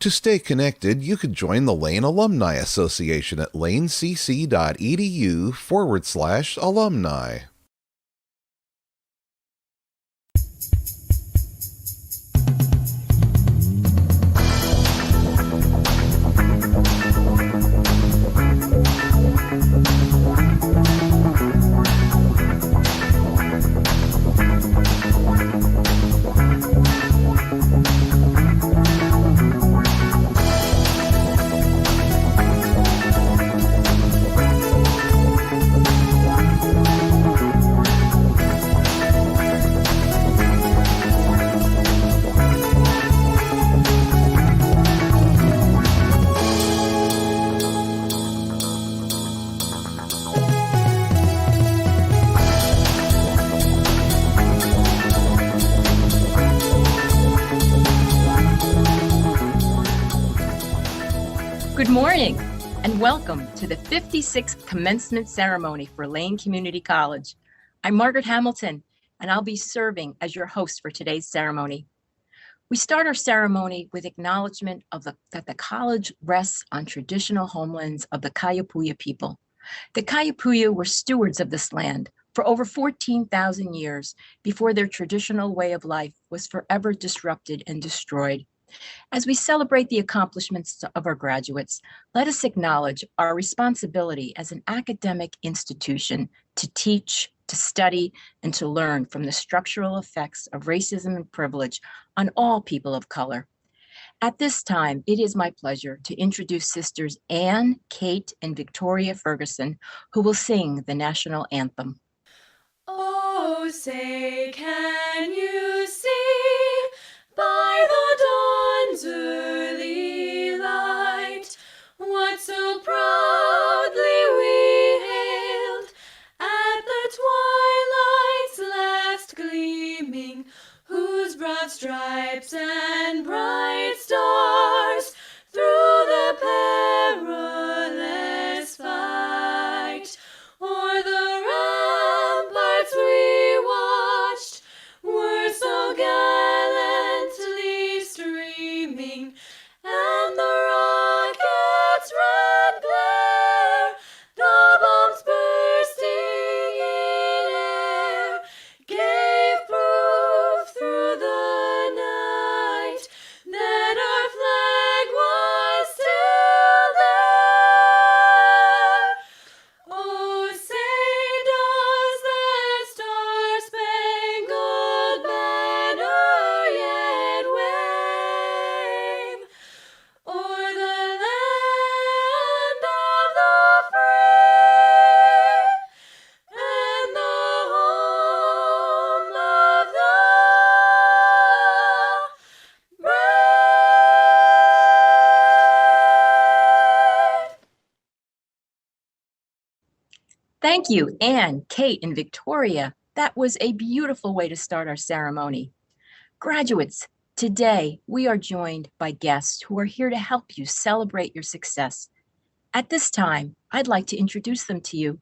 To stay connected, you can join the Lane Alumni Association at lanecc.edu/alumni. Good morning and welcome to the 56th commencement ceremony for Lane Community College. I'm Margaret Hamilton and I'll be serving as your host for today's ceremony. We start our ceremony with acknowledgement of that the college rests on traditional homelands of the Kayapuu people. The Kayapuu were stewards of this land for over 14,000 years before their traditional way of life was forever disrupted and destroyed. As we celebrate the accomplishments of our graduates, let us acknowledge our responsibility as an academic institution to teach, to study, and to learn from the structural effects of racism and privilege on all people of color. At this time, it is my pleasure to introduce Sisters Anne, Kate, and Victoria Ferguson, who will sing the national anthem. Oh, say, can you see by the dawn's early light what so proudly we hailed at the twilight's last gleaming, whose broad stripes and bright stars through the perilous fight o'er the ramparts we watched were so gallantly streaming, and the rocket's red glare, the bombs bursting in air, gave proof through the night that our flag was still there. Oh, say does that star-spangled banner yet wave o'er the land of the free and the home of the brave? Thank you, Anne, Kate, and Victoria. That was a beautiful way to start our ceremony. Graduates, today we are joined by guests who are here to help you celebrate your success. At this time, I'd like to introduce them to you.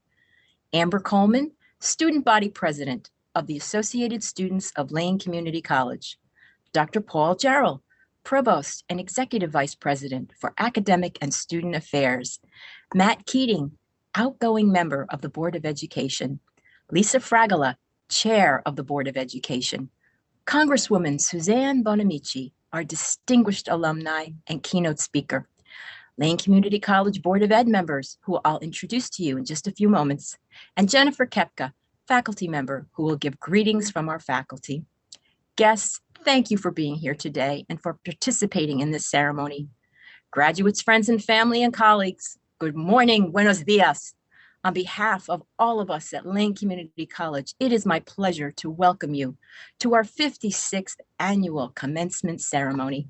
Amber Coleman, Student Body President of the Associated Students of Lane Community College. Dr. Paul Jarrell, Provost and Executive Vice President for Academic and Student Affairs. Matt Keating, outgoing member of the Board of Education. Lisa Fragola, Chair of the Board of Education. Congresswoman Suzanne Bonamici, our distinguished alumni and keynote speaker. Lane Community College Board of Ed members, who I'll introduce to you in just a few moments. And Jennifer Kepka, faculty member, who will give greetings from our faculty. Guests, thank you for being here today and for participating in this ceremony. Graduates, friends, and family and colleagues, good morning, buenos dias. On behalf of all of us at Lane Community College, it is my pleasure to welcome you to our 56th annual commencement ceremony.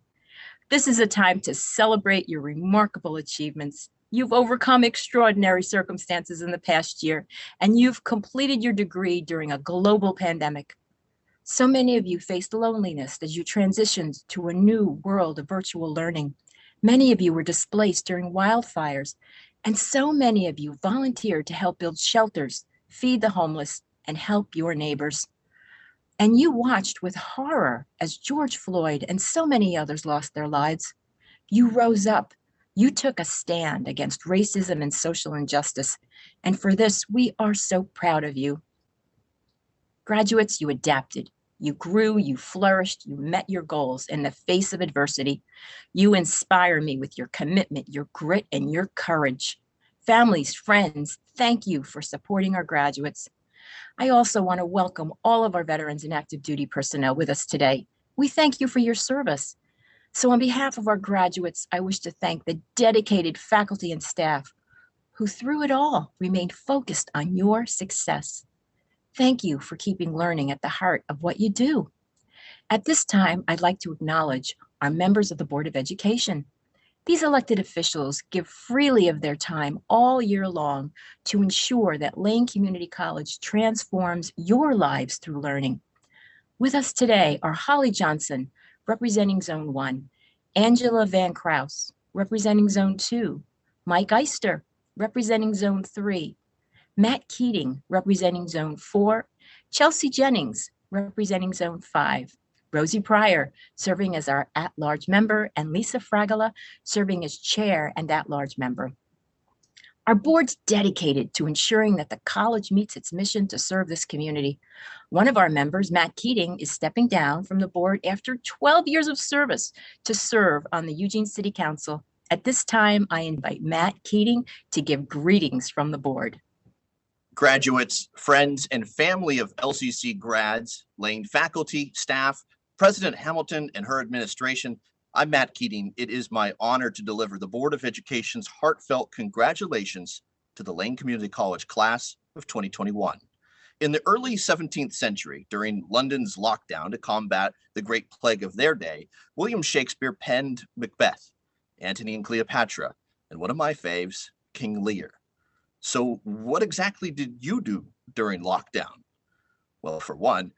This is a time to celebrate your remarkable achievements. You've overcome extraordinary circumstances in the past year, and you've completed your degree during a global pandemic. So many of you faced loneliness as you transitioned to a new world of virtual learning. Many of you were displaced during wildfires, and so many of you volunteered to help build shelters, feed the homeless, and help your neighbors. And you watched with horror as George Floyd and so many others lost their lives. You rose up. You took a stand against racism and social injustice. And for this, we are so proud of you. Graduates, you adapted. You grew, you flourished, you met your goals in the face of adversity. You inspire me with your commitment, your grit, and your courage. Families, friends, thank you for supporting our graduates. I also want to welcome all of our veterans and active duty personnel with us today. We thank you for your service. So on behalf of our graduates, I wish to thank the dedicated faculty and staff who through it all remained focused on your success. Thank you for keeping learning at the heart of what you do. At this time, I'd like to acknowledge our members of the Board of Education. These elected officials give freely of their time all year long to ensure that Lane Community College transforms your lives through learning. With us today are Holly Johnson, representing Zone 1, Angela Van Kraus, representing Zone 2, Mike Eister, representing Zone 3, Matt Keating, representing Zone 4, Chelsea Jennings, representing Zone 5, Rosie Pryor, serving as our at-large member, and Lisa Fragola, serving as chair and at-large member. Our board's dedicated to ensuring that the college meets its mission to serve this community. One of our members, Matt Keating, is stepping down from the board after 12 years of service to serve on the Eugene City Council. At this time, I invite Matt Keating to give greetings from the board. Graduates, friends, and family of LCC grads, Lane faculty, staff, President Hamilton and her administration, I'm Matt Keating. It is my honor to deliver the Board of Education's heartfelt congratulations to the Lane Community College class of 2021. In the early 17th century, during London's lockdown to combat the Great Plague of their day, William Shakespeare penned Macbeth, Antony and Cleopatra, and one of my faves, King Lear. So what exactly did you do during lockdown? Well, for one,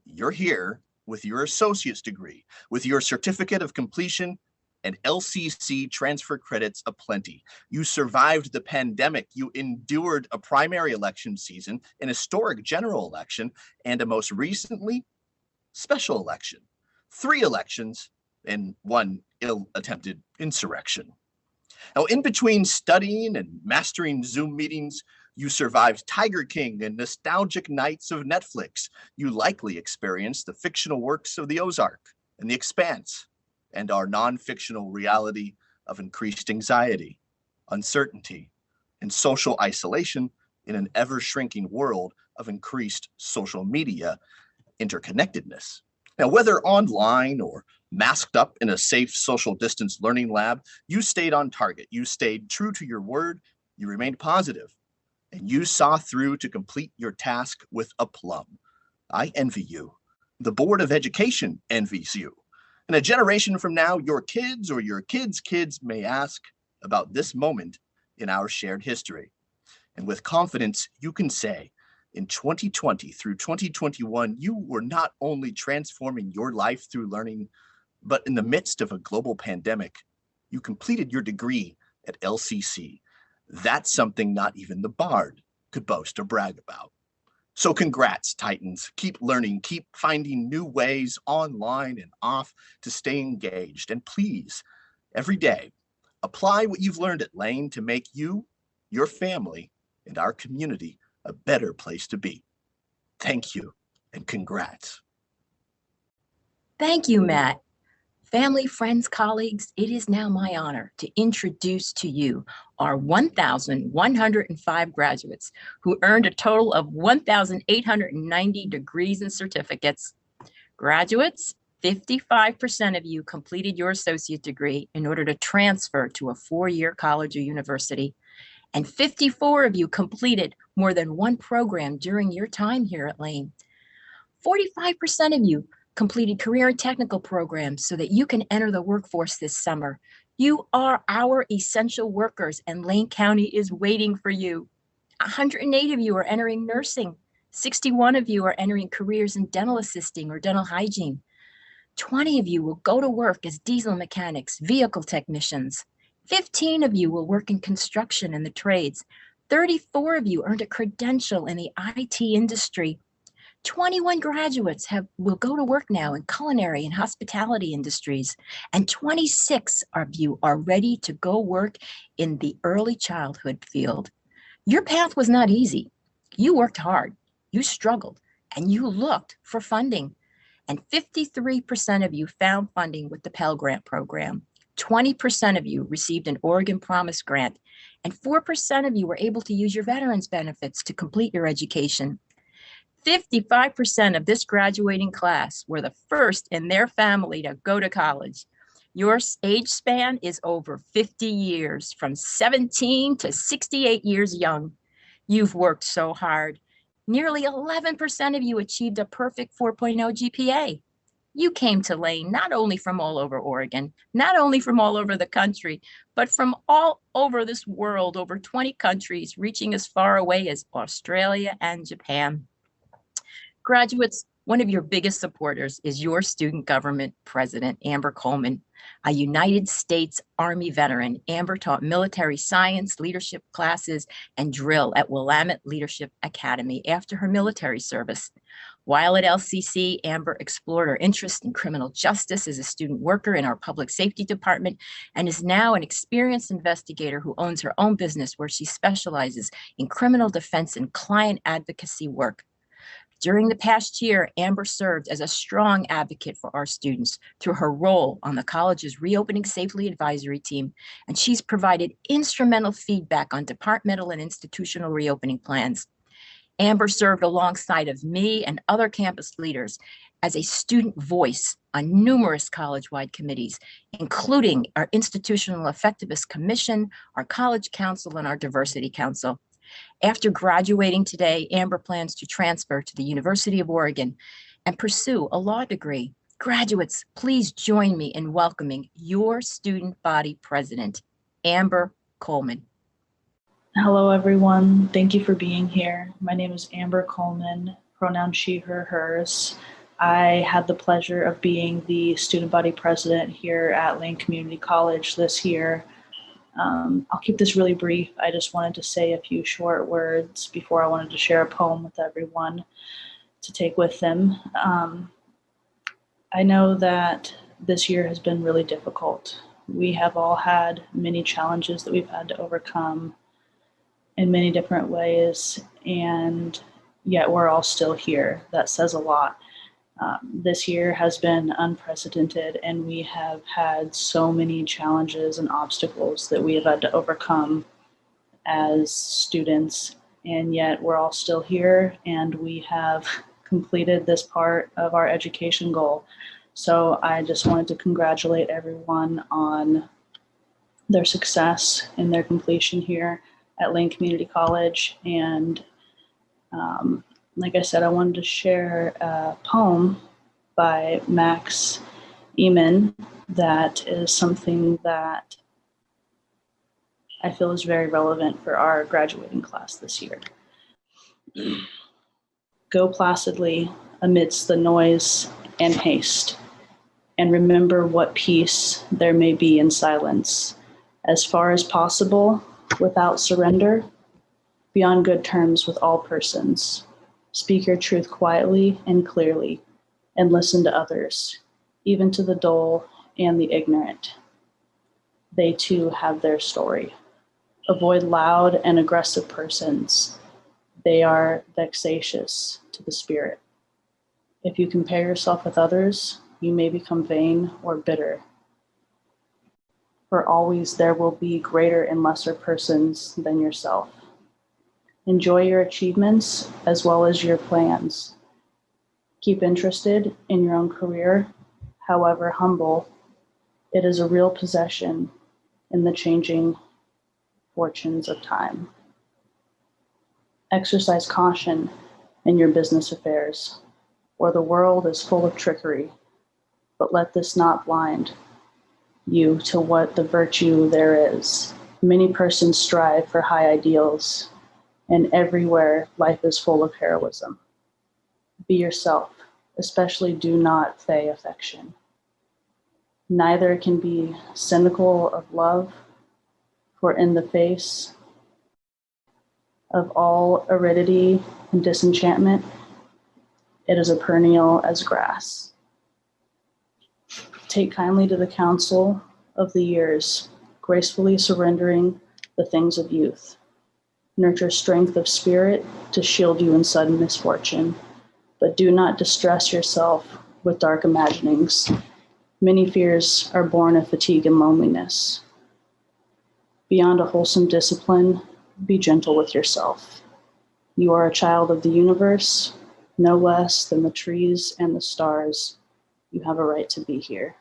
you're here with your associate's degree, with your certificate of completion and LCC transfer credits aplenty. You survived the pandemic. You endured a primary election season, an historic general election, and a most recently special election. 3 elections and 1 ill-attempted insurrection. Now, in between studying and mastering Zoom meetings, you survived Tiger King and nostalgic nights of Netflix. You likely experienced the fictional works of The Ozark and The Expanse, and our non-fictional reality of increased anxiety, uncertainty, and social isolation in an ever-shrinking world of increased social media interconnectedness. Now, whether online or masked up in a safe social distance learning lab, you stayed on target. You stayed true to your word. You remained positive, and you saw through to complete your task with aplomb. I envy you. The Board of Education envies you. And a generation from now, your kids or your kids' kids may ask about this moment in our shared history. And with confidence, you can say, in 2020 through 2021, you were not only transforming your life through learning, but in the midst of a global pandemic, you completed your degree at LCC. That's something not even the Bard could boast or brag about. So congrats, Titans. Keep learning, keep finding new ways online and off to stay engaged. And please, every day, apply what you've learned at Lane to make you, your family, and our community a better place to be. Thank you and congrats. Thank you, Matt. Family, friends, colleagues, it is now my honor to introduce to you our 1,105 graduates who earned a total of 1,890 degrees and certificates. Graduates, 55% of you completed your associate degree in order to transfer to a 4-year college or university, and 54 of you completed more than one program during your time here at Lane. 45% of you completed career and technical programs so that you can enter the workforce this summer. You are our essential workers, and Lane County is waiting for you. 108 of you are entering nursing. 61 of you are entering careers in dental assisting or dental hygiene. 20 of you will go to work as diesel mechanics, vehicle technicians. 15 of you will work in construction and the trades. 34 of you earned a credential in the IT industry. 21 graduates will go to work now in culinary and hospitality industries, and 26 of you are ready to go work in the early childhood field. Your path was not easy. You worked hard, you struggled, and you looked for funding. And 53% of you found funding with the Pell Grant program. 20% of you received an Oregon Promise Grant, and 4% of you were able to use your veterans benefits to complete your education. 55% of this graduating class were the first in their family to go to college. Your age span is over 50 years, from 17 to 68 years young. You've worked so hard. Nearly 11% of you achieved a perfect 4.0 GPA. You came to Lane not only from all over Oregon, not only from all over the country, but from all over this world, over 20 countries, reaching as far away as Australia and Japan. Graduates, one of your biggest supporters is your student government president, Amber Coleman, a United States Army veteran. Amber taught military science, leadership classes, and drill at Willamette Leadership Academy after her military service. While at LCC, Amber explored her interest in criminal justice as a student worker in our public safety department, and is now an experienced investigator who owns her own business where she specializes in criminal defense and client advocacy work. During the past year, Amber served as a strong advocate for our students through her role on the college's Reopening Safely Advisory Team, and she's provided instrumental feedback on departmental and institutional reopening plans. Amber served alongside of me and other campus leaders as a student voice on numerous college-wide committees, including our Institutional Effectiveness Commission, our College Council, and our Diversity Council. After graduating today, Amber plans to transfer to the University of Oregon and pursue a law degree. Graduates, please join me in welcoming your student body president, Amber Coleman. Hello, everyone. Thank you for being here. My name is Amber Coleman, pronoun she, her, hers. I had the pleasure of being the student body president here at Lane Community College this year. I'll keep this really brief. I just wanted to say a few short words before I wanted to share a poem with everyone to take with them. I know that this year has been really difficult. We have all had many challenges that we've had to overcome in many different ways, and yet we're all still here. That says a lot. This year has been unprecedented, and we have had so many challenges and obstacles that we have had to overcome as students, and yet we're all still here, and we have completed this part of our education goal. So I just wanted to congratulate everyone on their success in their completion here at Lane Community College. And like I said, I wanted to share a poem by Max Eamon that is something that I feel is very relevant for our graduating class this year. Go placidly amidst the noise and haste, and remember what peace there may be in silence. As far as possible, without surrender, be on good terms with all persons. Speak your truth quietly and clearly, and listen to others, even to the dull and the ignorant. They too have their story. Avoid loud and aggressive persons. They are vexatious to the spirit. If you compare yourself with others, you may become vain or bitter. For always there will be greater and lesser persons than yourself. Enjoy your achievements as well as your plans. Keep interested in your own career, however humble. It is a real possession in the changing fortunes of time. Exercise caution in your business affairs, for the world is full of trickery, but let this not blind you to what the virtue there is. Many persons strive for high ideals, and everywhere life is full of heroism. Be yourself, especially do not fey affection. Neither can be cynical of love, for in the face of all aridity and disenchantment, It is a perennial as grass. Take kindly to the counsel of the years, gracefully surrendering the things of youth. Nurture strength of spirit to shield you in sudden misfortune, but do not distress yourself with dark imaginings. Many fears are born of fatigue and loneliness. Beyond a wholesome discipline, be gentle with yourself. You are a child of the universe, no less than the trees and the stars. You have a right to be here.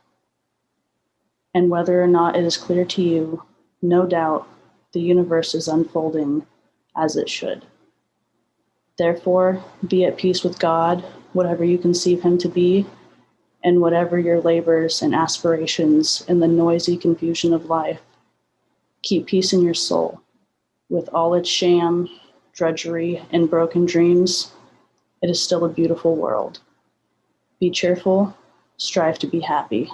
And whether or not it is clear to you, no doubt the universe is unfolding as it should. Therefore, be at peace with God, whatever you conceive him to be, and whatever your labors and aspirations in the noisy confusion of life. Keep peace in your soul. With all its sham, drudgery, and broken dreams, it is still a beautiful world. Be cheerful, strive to be happy.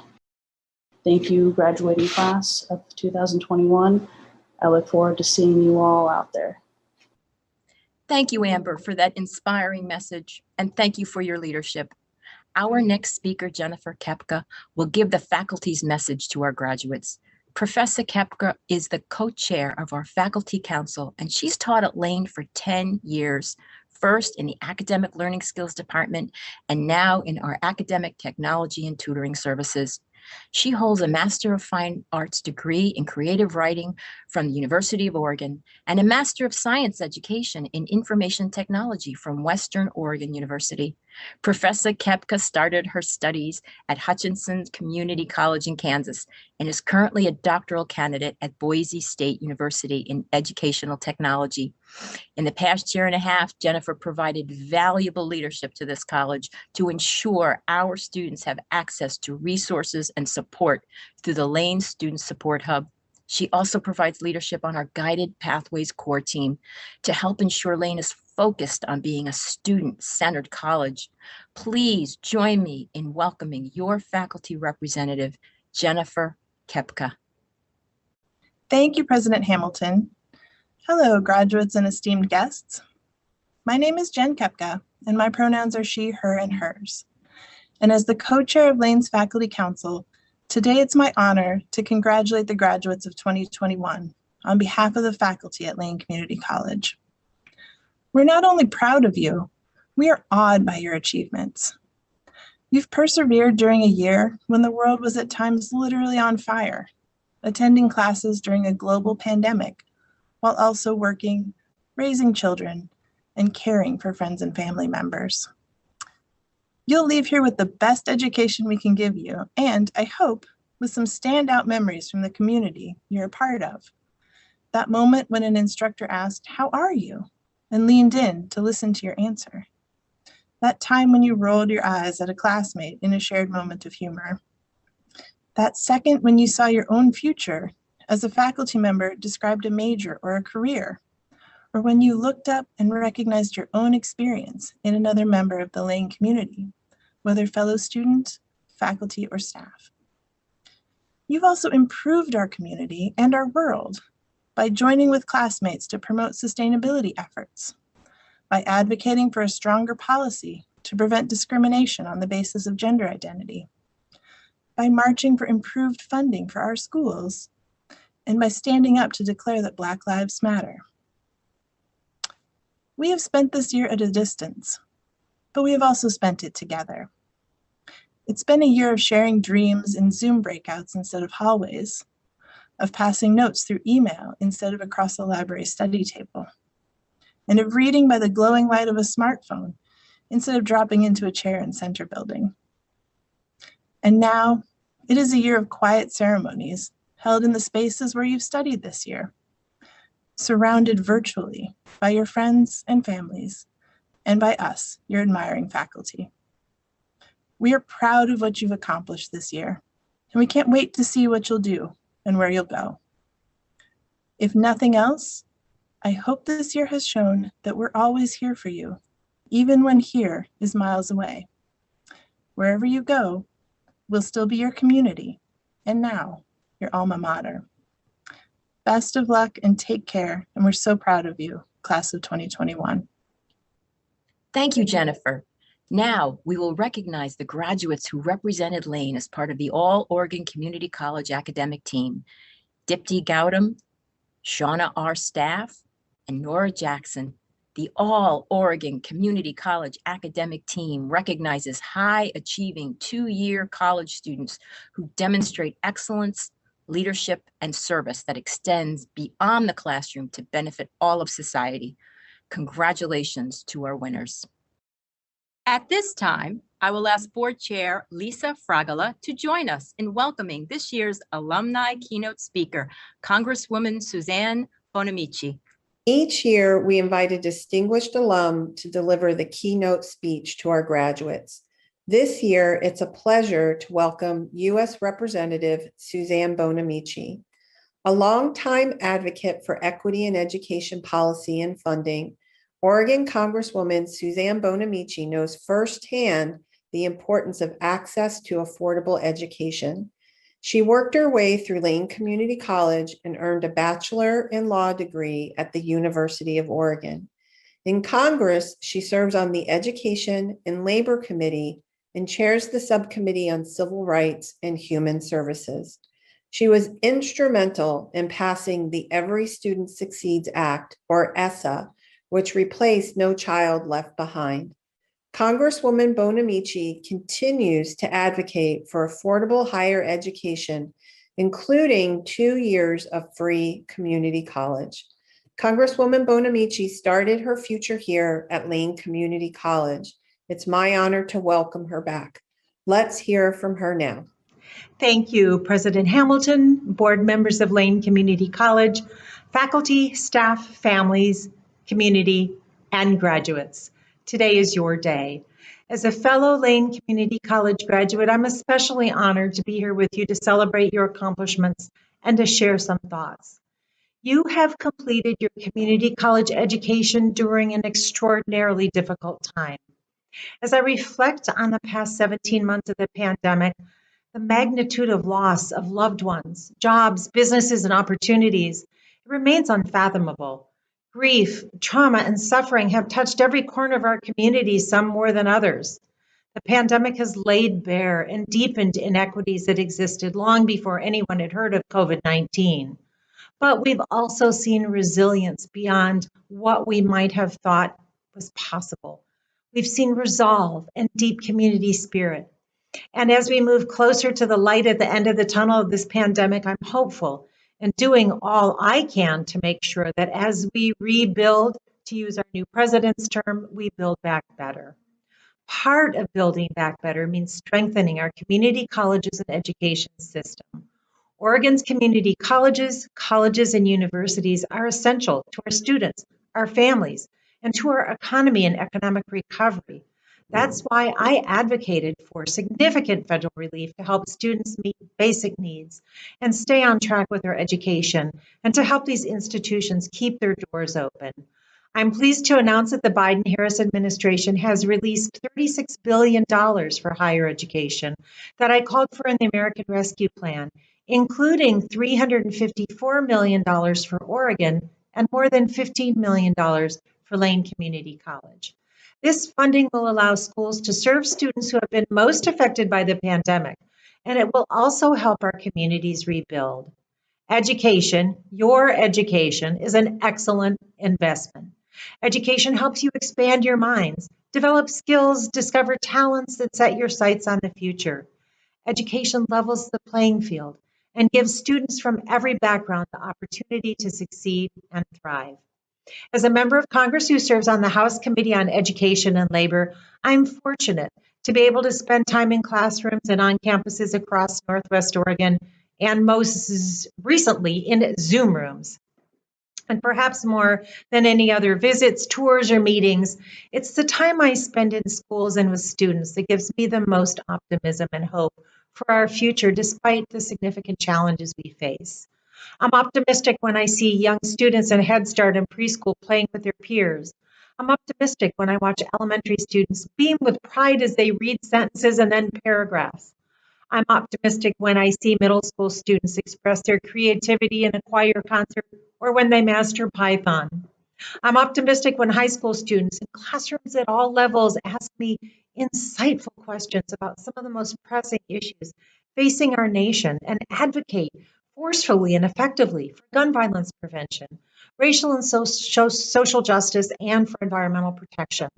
Thank you, graduating class of 2021. I look forward to seeing you all out there. Thank you, Amber, for that inspiring message, and thank you for your leadership. Our next speaker, Jennifer Kepka, will give the faculty's message to our graduates. Professor Kepka is the co-chair of our faculty council, and she's taught at Lane for 10 years, first in the academic learning skills department, and now in our academic technology and tutoring services. She holds a Master of Fine Arts degree in creative writing from the University of Oregon and a Master of Science education in information technology from Western Oregon University. Professor Kepka started her studies at Hutchinson Community College in Kansas and is currently a doctoral candidate at Boise State University in educational technology. In the past year and a half, Jennifer provided valuable leadership to this college to ensure our students have access to resources and support through the Lane Student Support Hub. She also provides leadership on our Guided Pathways core team to help ensure Lane is focused on being a student-centered college. Please join me in welcoming your faculty representative, Jennifer Kepka. Thank you, President Hamilton. Hello, graduates and esteemed guests. My name is Jen Kepka, and my pronouns are she, her, and hers. And as the co-chair of Lane's Faculty Council, today it's my honor to congratulate the graduates of 2021 on behalf of the faculty at Lane Community College. We're not only proud of you, we are awed by your achievements. You've persevered during a year when the world was at times literally on fire, attending classes during a global pandemic, while also working, raising children, and caring for friends and family members. You'll leave here with the best education we can give you, and I hope with some standout memories from the community you're a part of. That moment when an instructor asked, "How are you?" and leaned in to listen to your answer. That time when you rolled your eyes at a classmate in a shared moment of humor. That second when you saw your own future as a faculty member described a major or a career, or when you looked up and recognized your own experience in another member of the Lane community, whether fellow student, faculty, or staff. You've also improved our community and our world by joining with classmates to promote sustainability efforts, by advocating for a stronger policy to prevent discrimination on the basis of gender identity, by marching for improved funding for our schools, and by standing up to declare that Black Lives Matter. We have spent this year at a distance, but we have also spent it together. It's been a year of sharing dreams in Zoom breakouts instead of hallways, of passing notes through email instead of across the library study table, and of reading by the glowing light of a smartphone instead of dropping into a chair in Center Building. And now, it is a year of quiet ceremonies held in the spaces where you've studied this year, surrounded virtually by your friends and families, and by us, your admiring faculty. We are proud of what you've accomplished this year, and we can't wait to see what you'll do and where you'll go. If nothing else, I hope this year has shown that we're always here for you, even when here is miles away. Wherever you go, we'll still be your community, and now, your alma mater. Best of luck and take care, and we're so proud of you, class of 2021. Thank you, Jennifer. Now, we will recognize the graduates who represented Lane as part of the All Oregon Community College academic team. Dipti Gautam, Shauna R. Staff, and Nora Jackson. The All Oregon Community College academic team recognizes high-achieving two-year college students who demonstrate excellence, leadership, and service that extends beyond the classroom to benefit all of society. Congratulations to our winners. At this time, I will ask Board Chair Lisa Fragola to join us in welcoming this year's alumni keynote speaker, Congresswoman Suzanne Bonamici. Each year, we invite a distinguished alum to deliver the keynote speech to our graduates. This year, it's a pleasure to welcome U.S. Representative Suzanne Bonamici. A longtime advocate for equity in education policy and funding, Oregon Congresswoman Suzanne Bonamici knows firsthand the importance of access to affordable education. She worked her way through Lane Community College and earned a bachelor in law degree at the University of Oregon. In Congress, she serves on the Education and Labor Committee and chairs the Subcommittee on Civil Rights and Human Services. She was instrumental in passing the Every Student Succeeds Act, or ESSA, which replaced No Child Left Behind. Congresswoman Bonamici continues to advocate for affordable higher education, including 2 years of free community college. Congresswoman Bonamici started her future here at Lane Community College. It's my honor to welcome her back. Let's hear from her now. Thank you, President Hamilton, board members of Lane Community College, faculty, staff, families, community, and graduates. Today is your day. As a fellow Lane Community College graduate, I'm especially honored to be here with you to celebrate your accomplishments and to share some thoughts. You have completed your community college education during an extraordinarily difficult time. As I reflect on the past 17 months of the pandemic, the magnitude of loss of loved ones, jobs, businesses, and opportunities, it remains unfathomable. Grief, trauma, and suffering have touched every corner of our community, some more than others. The pandemic has laid bare and deepened inequities that existed long before anyone had heard of COVID-19. But we've also seen resilience beyond what we might have thought was possible. We've seen resolve and deep community spirit. And as we move closer to the light at the end of the tunnel of this pandemic, I'm hopeful and doing all I can to make sure that as we rebuild, to use our new president's term, we build back better. Part of building back better means strengthening our community colleges and education system. Oregon's community colleges, and universities are essential to our students, our families, and to our economy and economic recovery. That's why I advocated for significant federal relief to help students meet basic needs and stay on track with their education, and to help these institutions keep their doors open. I'm pleased to announce that the Biden-Harris administration has released $36 billion for higher education that I called for in the American Rescue Plan, including $354 million for Oregon and more than $15 million for Lane Community College. This funding will allow schools to serve students who have been most affected by the pandemic, and it will also help our communities rebuild. Education, your education, is an excellent investment. Education helps you expand your minds, develop skills, discover talents, and set your sights on the future. Education levels the playing field and gives students from every background the opportunity to succeed and thrive. As a member of Congress who serves on the House Committee on Education and Labor, I'm fortunate to be able to spend time in classrooms and on campuses across Northwest Oregon, and most recently in Zoom rooms. And perhaps more than any other visits, tours, or meetings, it's the time I spend in schools and with students that gives me the most optimism and hope for our future, despite the significant challenges we face. I'm optimistic when I see young students in Head Start and preschool playing with their peers. I'm optimistic when I watch elementary students beam with pride as they read sentences and then paragraphs. I'm optimistic when I see middle school students express their creativity in a choir concert or when they master Python. I'm optimistic when high school students in classrooms at all levels ask me insightful questions about some of the most pressing issues facing our nation and advocate forcefully and effectively for gun violence prevention, racial and social justice, and for environmental protection.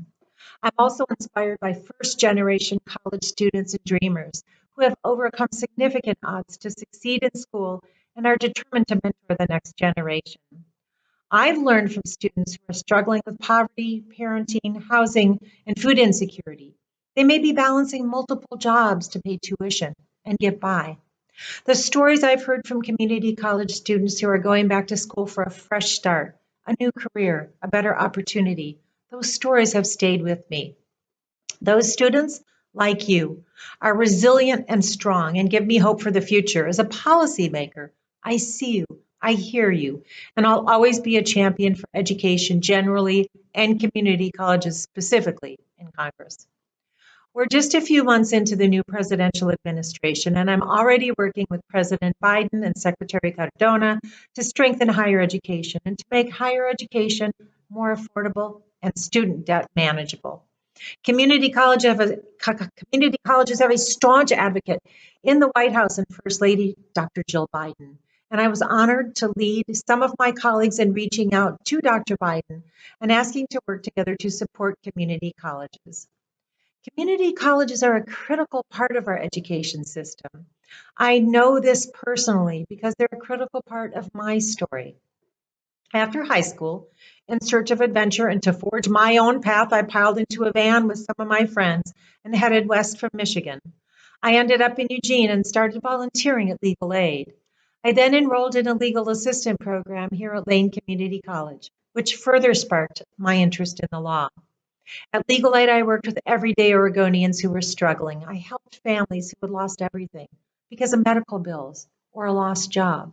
I'm also inspired by first-generation college students and dreamers who have overcome significant odds to succeed in school and are determined to mentor the next generation. I've learned from students who are struggling with poverty, parenting, housing, and food insecurity. They may be balancing multiple jobs to pay tuition and get by. The stories I've heard from community college students who are going back to school for a fresh start, a new career, a better opportunity, those stories have stayed with me. Those students, like you, are resilient and strong and give me hope for the future. As a policymaker, I see you, I hear you, and I'll always be a champion for education generally and community colleges specifically in Congress. We're just a few months into the new presidential administration, and I'm already working with President Biden and Secretary Cardona to strengthen higher education and to make higher education more affordable and student debt manageable. Community colleges have a staunch advocate in the White House and First Lady Dr. Jill Biden. And I was honored to lead some of my colleagues in reaching out to Dr. Biden and asking to work together to support community colleges. Community colleges are a critical part of our education system. I know this personally because they're a critical part of my story. After high school, in search of adventure and to forge my own path, I piled into a van with some of my friends and headed west from Michigan. I ended up in Eugene and started volunteering at Legal Aid. I then enrolled in a legal assistant program here at Lane Community College, which further sparked my interest in the law. At Legal Aid, I worked with everyday Oregonians who were struggling. I helped families who had lost everything because of medical bills or a lost job.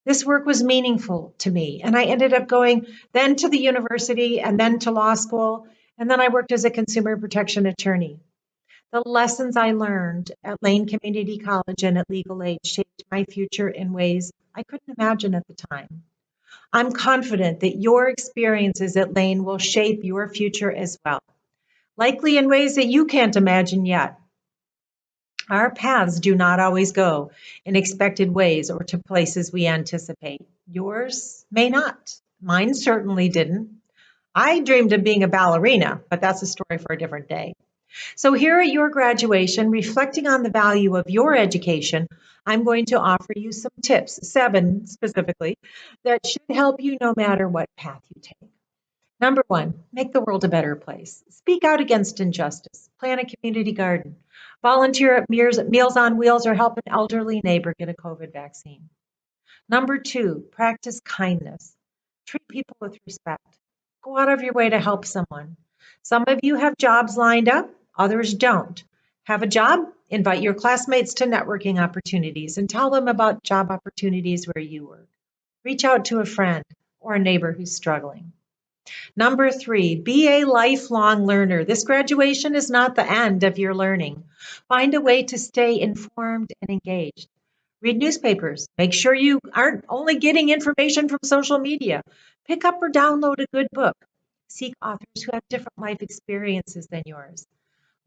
This work was meaningful to me, and I ended up going then to the university and then to law school, and then I worked as a consumer protection attorney. The lessons I learned at Lane Community College and at Legal Aid shaped my future in ways I couldn't imagine at the time. I'm confident that your experiences at Lane will shape your future as well, likely in ways that you can't imagine yet. Our paths do not always go in expected ways or to places we anticipate. Yours may not. Mine certainly didn't. I dreamed of being a ballerina, but that's a story for a different day. So here at your graduation, reflecting on the value of your education, I'm going to offer you some tips, 7 specifically, that should help you no matter what path you take. Number 1, make the world a better place. Speak out against injustice. Plant a community garden. Volunteer at Meals on Wheels or help an elderly neighbor get a COVID vaccine. Number 2, practice kindness. Treat people with respect. Go out of your way to help someone. Some of you have jobs lined up, others don't. Have a job? Invite your classmates to networking opportunities and tell them about job opportunities where you work. Reach out to a friend or a neighbor who's struggling. Number 3, be a lifelong learner. This graduation is not the end of your learning. Find a way to stay informed and engaged. Read newspapers. Make sure you aren't only getting information from social media. Pick up or download a good book. Seek authors who have different life experiences than yours.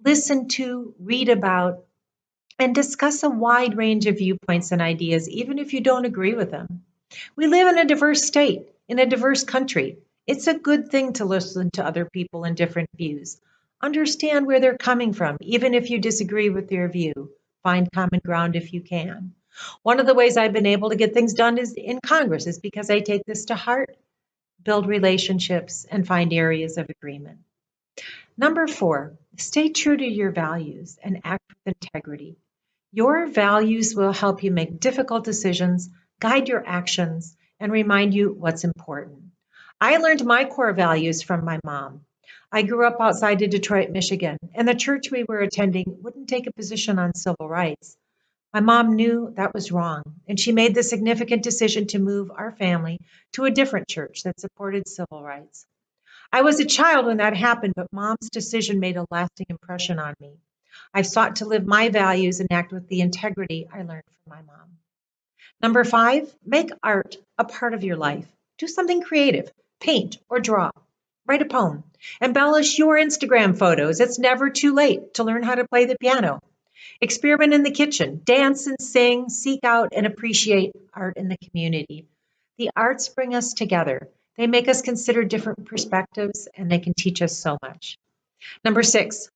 Listen to, read about, and discuss a wide range of viewpoints and ideas, even if you don't agree with them. We live in a diverse state, in a diverse country. It's a good thing to listen to other people and different views. Understand where they're coming from, even if you disagree with their view. Find common ground if you can. One of the ways I've been able to get things done is in Congress is because I take this to heart, build relationships, and find areas of agreement. Number 4, stay true to your values and act with integrity. Your values will help you make difficult decisions, guide your actions, and remind you what's important. I learned my core values from my mom. I grew up outside of Detroit, Michigan, and the church we were attending wouldn't take a position on civil rights. My mom knew that was wrong, and she made the significant decision to move our family to a different church that supported civil rights. I was a child when that happened, but Mom's decision made a lasting impression on me. I've sought to live my values and act with the integrity I learned from my mom. Number 5, make art a part of your life. Do something creative. Paint or draw. Write a poem. Embellish your Instagram photos. It's never too late to learn how to play the piano. Experiment in the kitchen. Dance and sing. Seek out and appreciate art in the community. The arts bring us together. They make us consider different perspectives, and they can teach us so much. Number 6,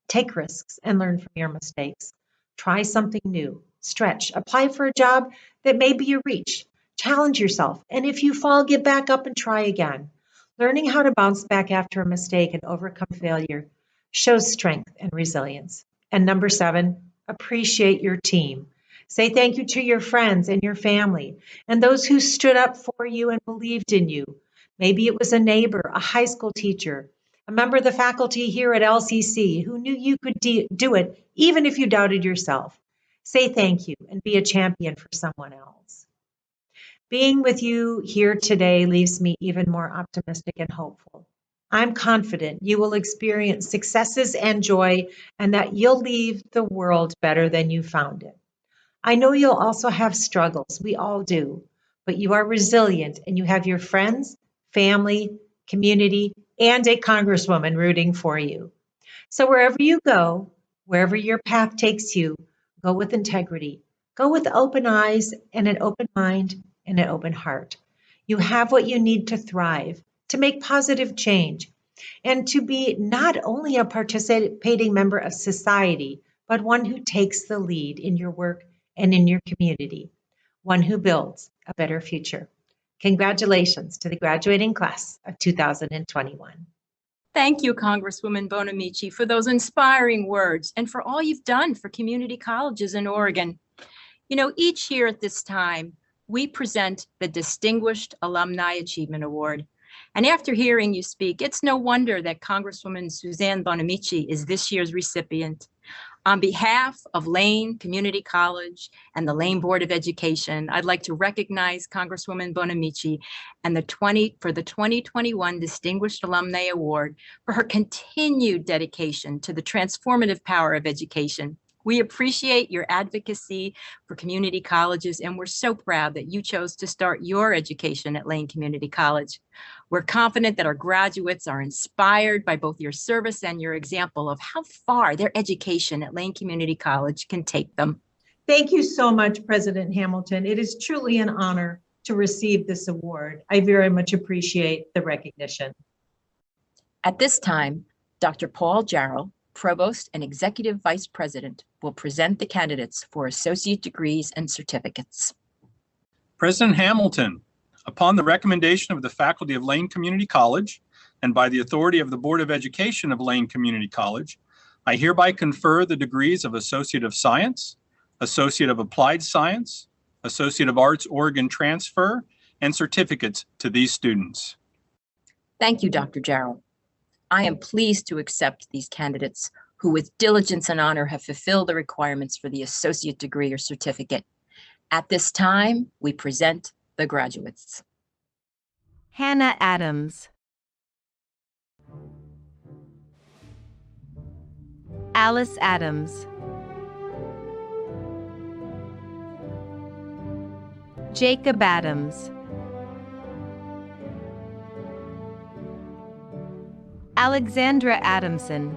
take risks and learn from your mistakes. Try something new. Stretch. Apply for a job that may be your reach. Challenge yourself. And if you fall, get back up and try again. Learning how to bounce back after a mistake and overcome failure shows strength and resilience. And number 7, appreciate your team. Say thank you to your friends and your family and those who stood up for you and believed in you. Maybe it was a neighbor, a high school teacher, a member of the faculty here at LCC who knew you could do it even if you doubted yourself. Say thank you and be a champion for someone else. Being with you here today leaves me even more optimistic and hopeful. I'm confident you will experience successes and joy and that you'll leave the world better than you found it. I know you'll also have struggles. We all do. But you are resilient and you have your friends, family, community, and a congresswoman rooting for you. So wherever you go, wherever your path takes you, go with integrity. Go with open eyes and an open mind and an open heart. You have what you need to thrive, to make positive change, and to be not only a participating member of society, but one who takes the lead in your work and in your community, one who builds a better future. Congratulations to the graduating class of 2021. Thank you, Congresswoman Bonamici, for those inspiring words and for all you've done for community colleges in Oregon. You know, each year at this time, we present the Distinguished Alumni Achievement Award. And after hearing you speak, it's no wonder that Congresswoman Suzanne Bonamici is this year's recipient. On behalf of Lane Community College and the Lane Board of Education, I'd like to recognize Congresswoman Bonamici and for the 2021 Distinguished Alumni Award for her continued dedication to the transformative power of education. We appreciate your advocacy for community colleges, and we're so proud that you chose to start your education at Lane Community College. We're confident that our graduates are inspired by both your service and your example of how far their education at Lane Community College can take them. Thank you so much, President Hamilton. It is truly an honor to receive this award. I very much appreciate the recognition. At this time, Dr. Paul Jarrell, Provost and Executive Vice President, will present the candidates for associate degrees and certificates. President Hamilton, upon the recommendation of the faculty of Lane Community College and by the authority of the Board of Education of Lane Community College, I hereby confer the degrees of Associate of Science, Associate of Applied Science, Associate of Arts Oregon Transfer, and certificates to these students. Thank you, Dr. Jarrell. I am pleased to accept these candidates who with diligence and honor have fulfilled the requirements for the associate degree or certificate. At this time, we present the graduates. Hannah Adams, Alice Adams, Jacob Adams, Alexandra Adamson,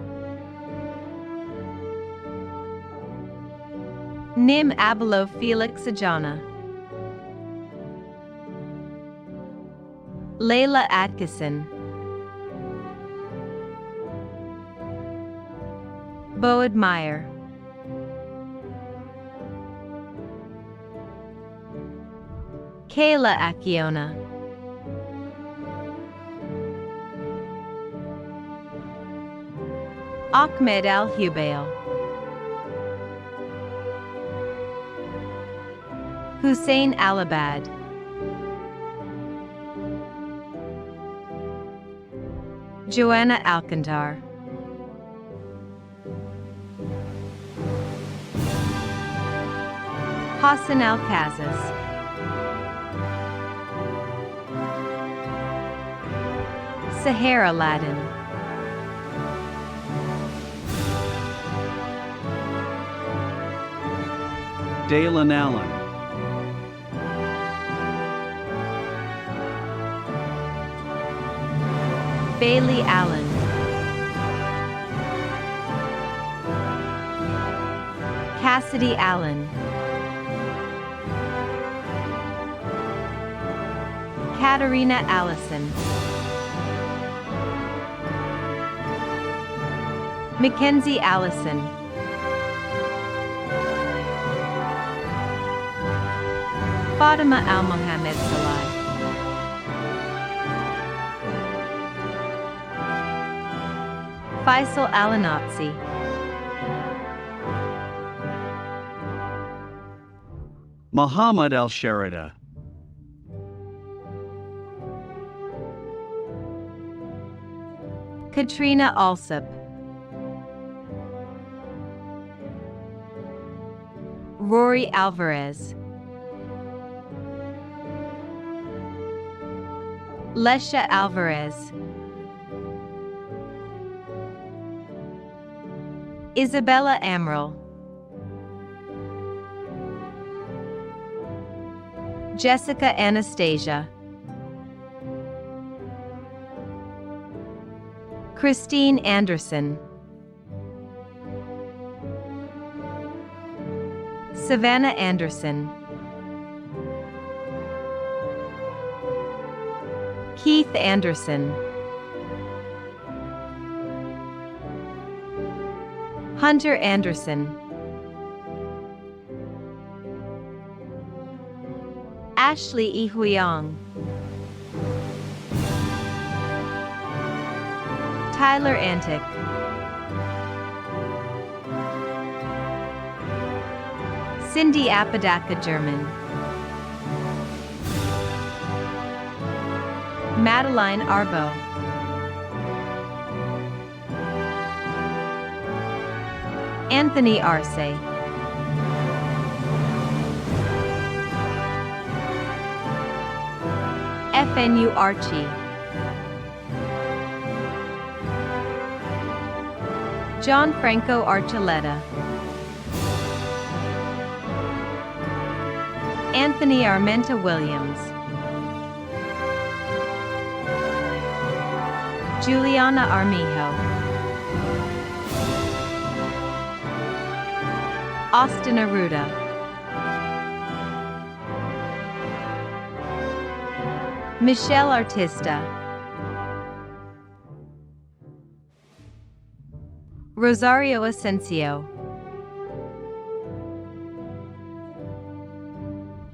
Nim Abelo Felix Ajana, Layla Atkinson, Boad Meyer, Kayla Akiona, Ahmed Al-Hubail, Hussein Alabad, Joanna Alcantar, Hassan Al-Kazas, Sahara Ladin, Dalen Allen, Bailey Allen, Cassidy Allen, Katarina Allison, Mackenzie Allison, Fatima Al Mohammed Salai, Faisal Alanatsi, Muhammad Al Sharida, Katrina Alsop, Rory Alvarez, Lesha Alvarez, Isabella Amaral, Jessica Anastasia, Christine Anderson, Savannah Anderson, Keith Anderson, Hunter Anderson, Ashley E. Huyang, Tyler Antic, Cindy Apodaca German, Madeline Arbo, Anthony Arce, FNU Archie, John Franco Archuleta, Anthony Armenta Williams, Juliana Armijo, Austin Aruda, Michelle Artista, Rosario Asensio,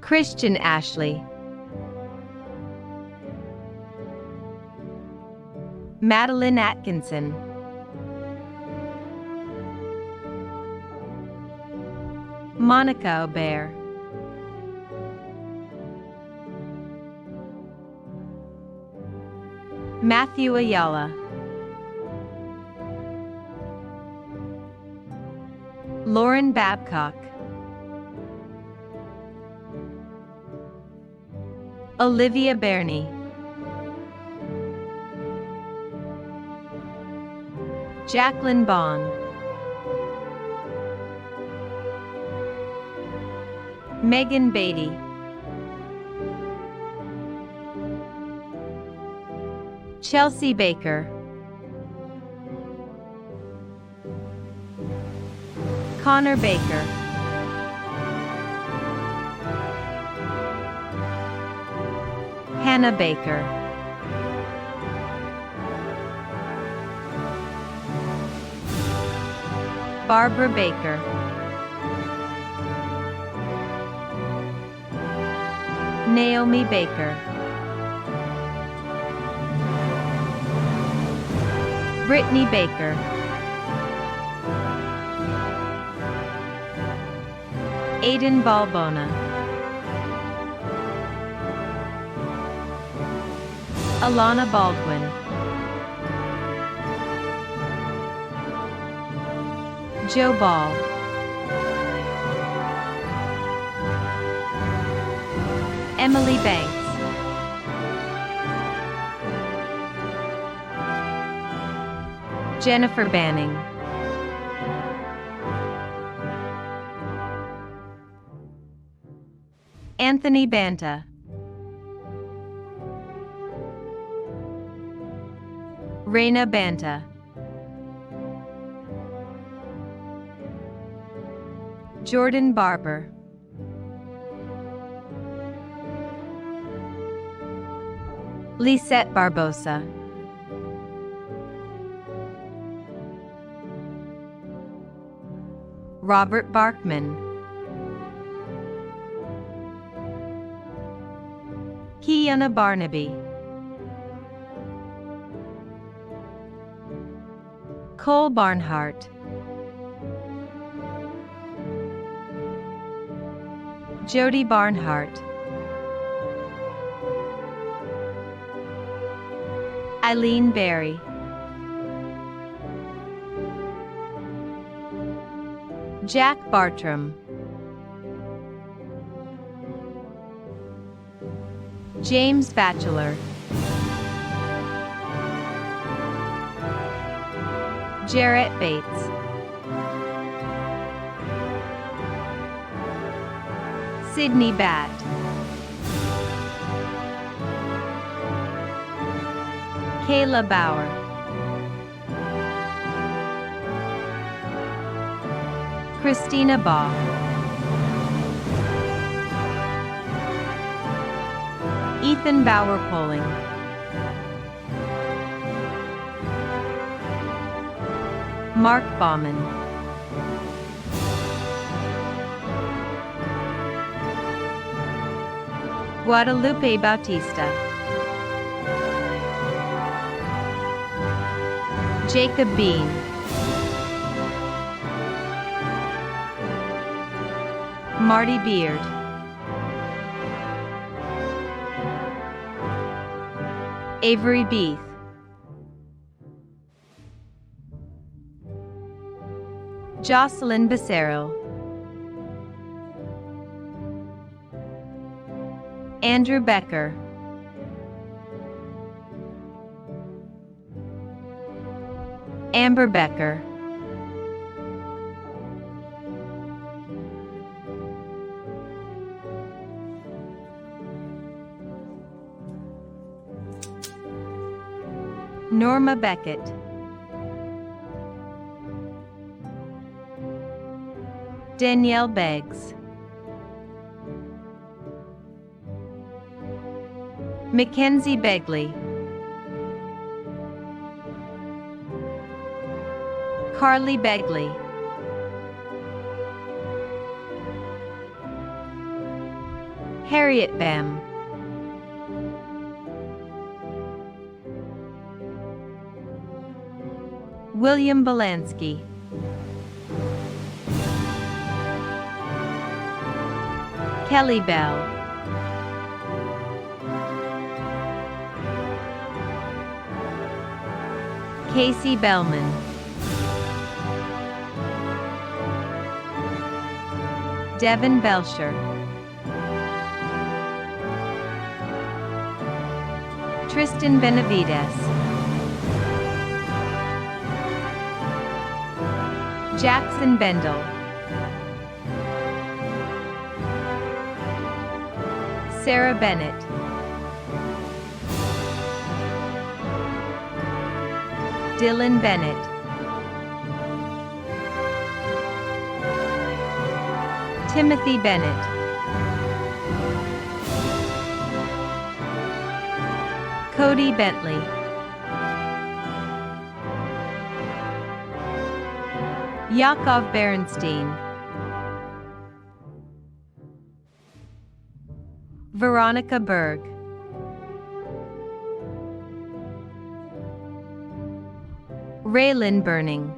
Christian Ashley, Madeline Atkinson, Monica Aubert, Matthew Ayala, Lauren Babcock, Olivia Berney, Jacqueline Bond, Megan Beatty, Chelsea Baker, Connor Baker, Hannah Baker, Barbara Baker, Naomi Baker, Brittany Baker, Aiden Balbona, Alana Baldwin, Joe Ball, Emily Banks, Jennifer Banning, Anthony Banta, Reina Banta, Jordan Barber, Lisette Barbosa, Robert Barkman, Kiana Barnaby, Cole Barnhart, Jody Barnhart, Eileen Berry, Jack Bartram, James Batchelor, Jarrett Bates, Sydney Batt, Kayla Bauer, Christina Baugh, Ethan Bauer Poling, Mark Bauman, Guadalupe Bautista, Jacob Bean, Marty Beard, Avery Beath, Jocelyn Becerril, Andrew Becker, Amber Becker, Norma Beckett, Danielle Beggs, Mackenzie Begley, Carly Begley, Harriet Bam, William Belansky, Kelly Bell, Casey Bellman, Devin Belcher, Tristan Benavides, Jackson Bendel, Sarah Bennett, Dylan Bennett, Timothy Bennett, Cody Bentley, Yakov Berenstein, Veronica Berg, Raylan Burning,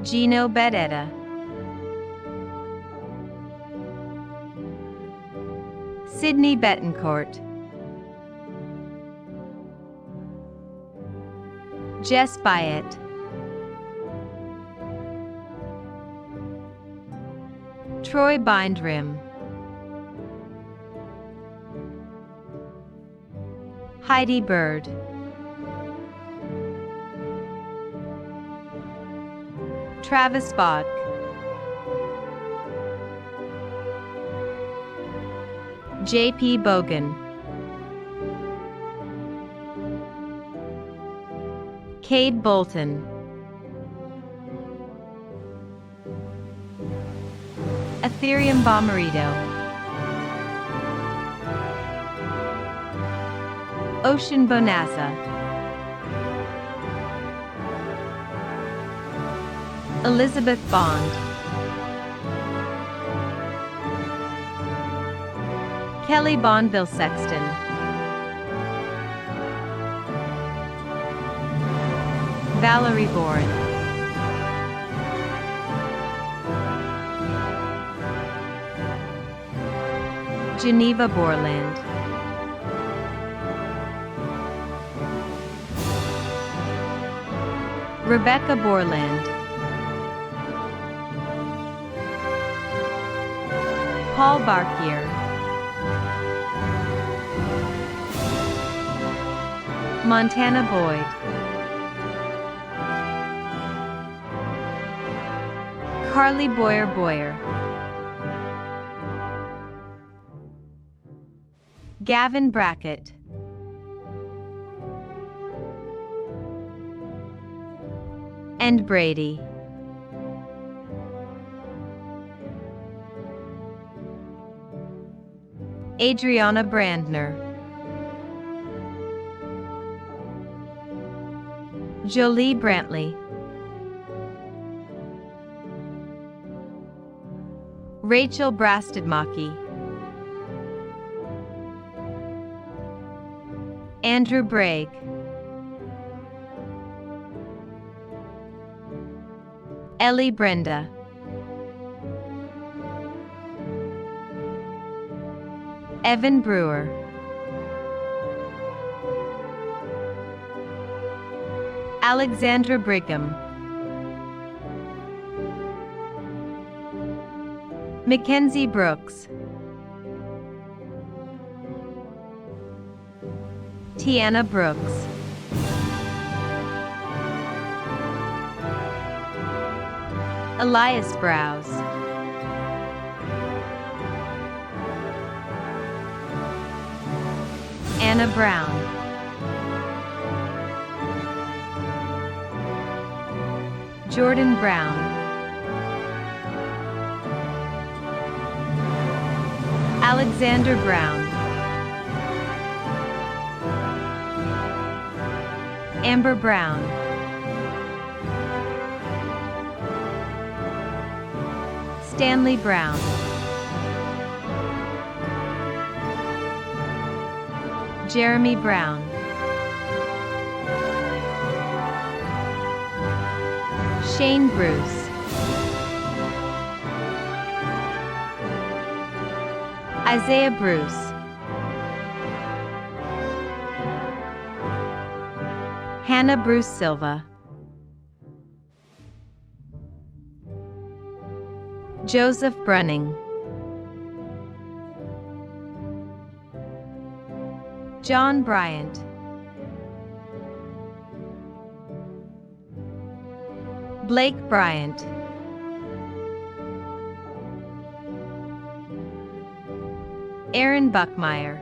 Gino Bedetta, Sydney Betancourt, Jess Byatt, Troy Bindrim, Heidi Bird, Travis Bach, J.P. Bogan, Cade Bolton, Ethereum Bomarito, Ocean Bonazza, Elizabeth Bond, Kelly Bonville Sexton, Valerie Bourne, Geneva Borland, Rebecca Borland, Paul Barkier, Montana Boyd, Carly Boyer, Gavin Brackett, and Brady. Adriana Brandner, Jolie Brantley, Rachel Brastedmaki, Andrew Bragg, Ellie Brenda, Evan Brewer, Alexandra Brigham, Mackenzie Brooks, Tiana Brooks, Elias Browse, Anna Brown, Jordan Brown, Alexander Brown, Amber Brown, Stanley Brown, Jeremy Brown, Shane Bruce, Isaiah Bruce, Hannah Bruce Silva, Joseph Brunning, John Bryant, Blake Bryant, Aaron Buckmeyer,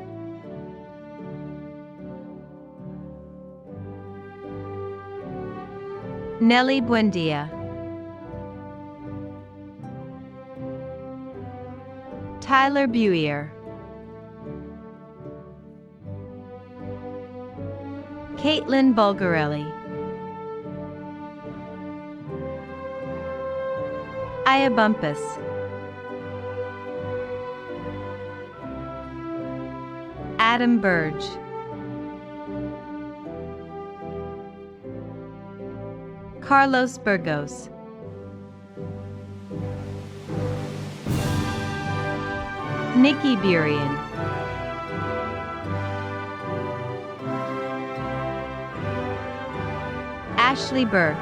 Nellie Buendia, Tyler Buier, Caitlin Bulgarelli, Aya Bumpus, Adam Burge, Carlos Burgos, Nikki Burian, Ashley Burke,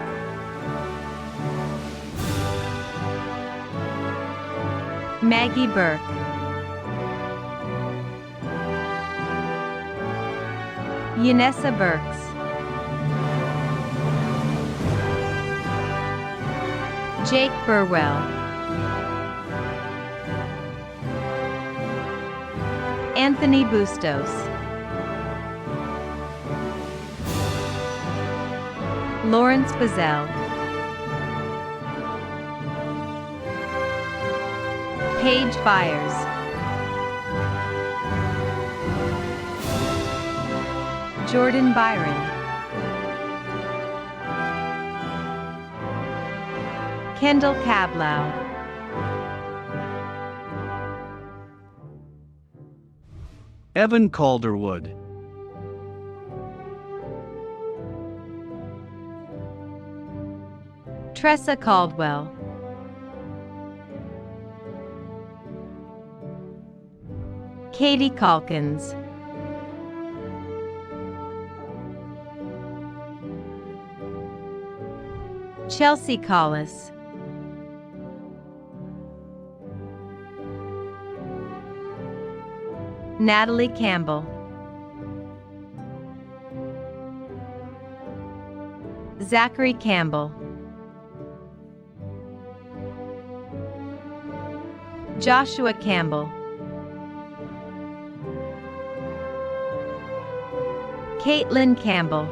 Maggie Burke, Yanessa Burks, Jake Burwell, Anthony Bustos, Lawrence Bazell, Paige Byers, Jordan Byron, Kendall Cablau, Evan Calderwood, Tressa Caldwell, Katie Calkins, Chelsea Collis, Natalie Campbell, Zachary Campbell, Joshua Campbell, Caitlin Campbell,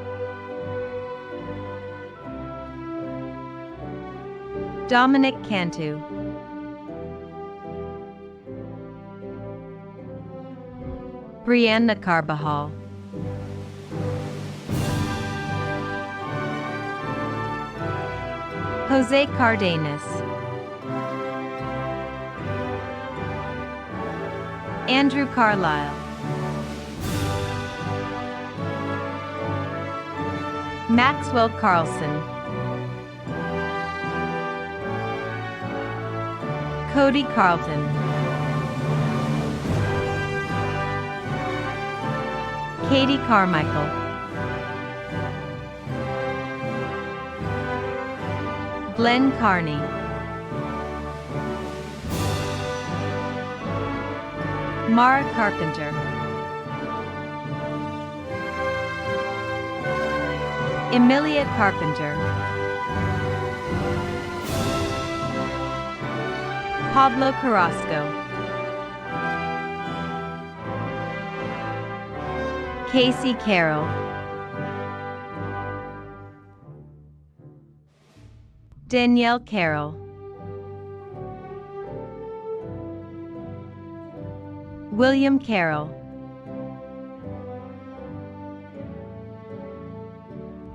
Dominic Cantu, Brianna Carbajal, Jose Cardenas, Andrew Carlisle, Maxwell Carlson, Cody Carlton, Katie Carmichael, Glenn Carney, Mara Carpenter, Emilia Carpenter, Pablo Carrasco, Casey Carroll, Danielle Carroll, William Carroll,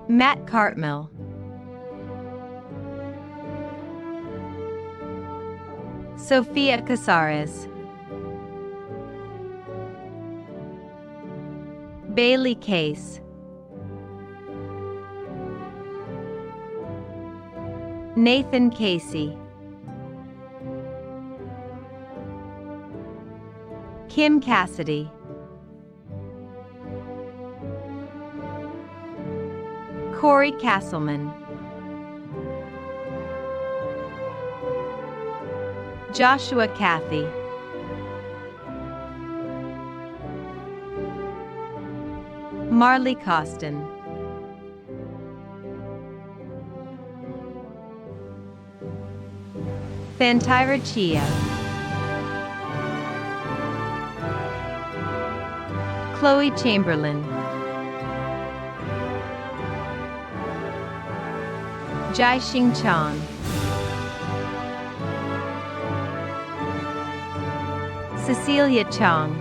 Matt Cartmill, Sophia Casares, Bailey Case, Nathan Casey, Kim Cassidy, Corey Castleman, Joshua Cathy, Marley Costin, Fantira Chia, Chloe Chamberlain, Jai Xing Chan, Cecilia Chong,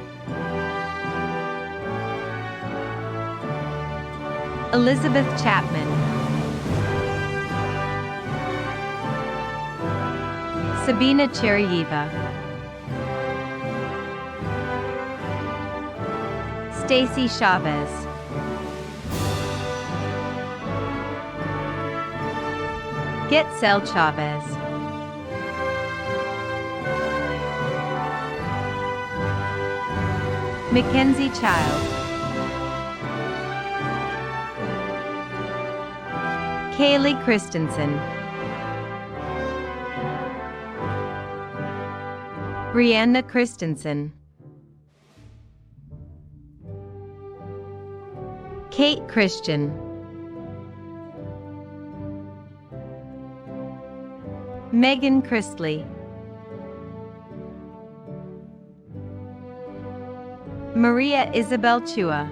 Elizabeth Chapman, Sabina Cheriyeva, Stacy Chavez, Getzel Chavez, Mackenzie Child, Kaylee Christensen, Brianna Christensen, Kate Christian, Megan Christley, Maria Isabel Chua,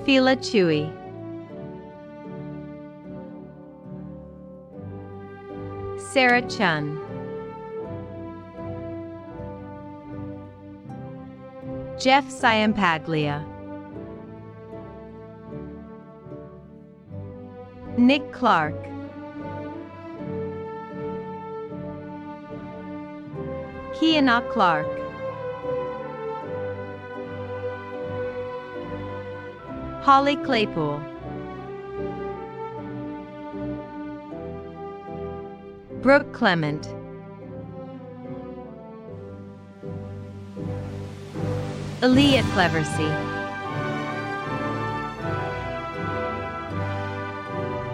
Fila Chui, Sarah Chun, Jeff Siampaglia, Nick Clark, Kiana Clark, Holly Claypool, Brooke Clement, Aaliyah Cleversey,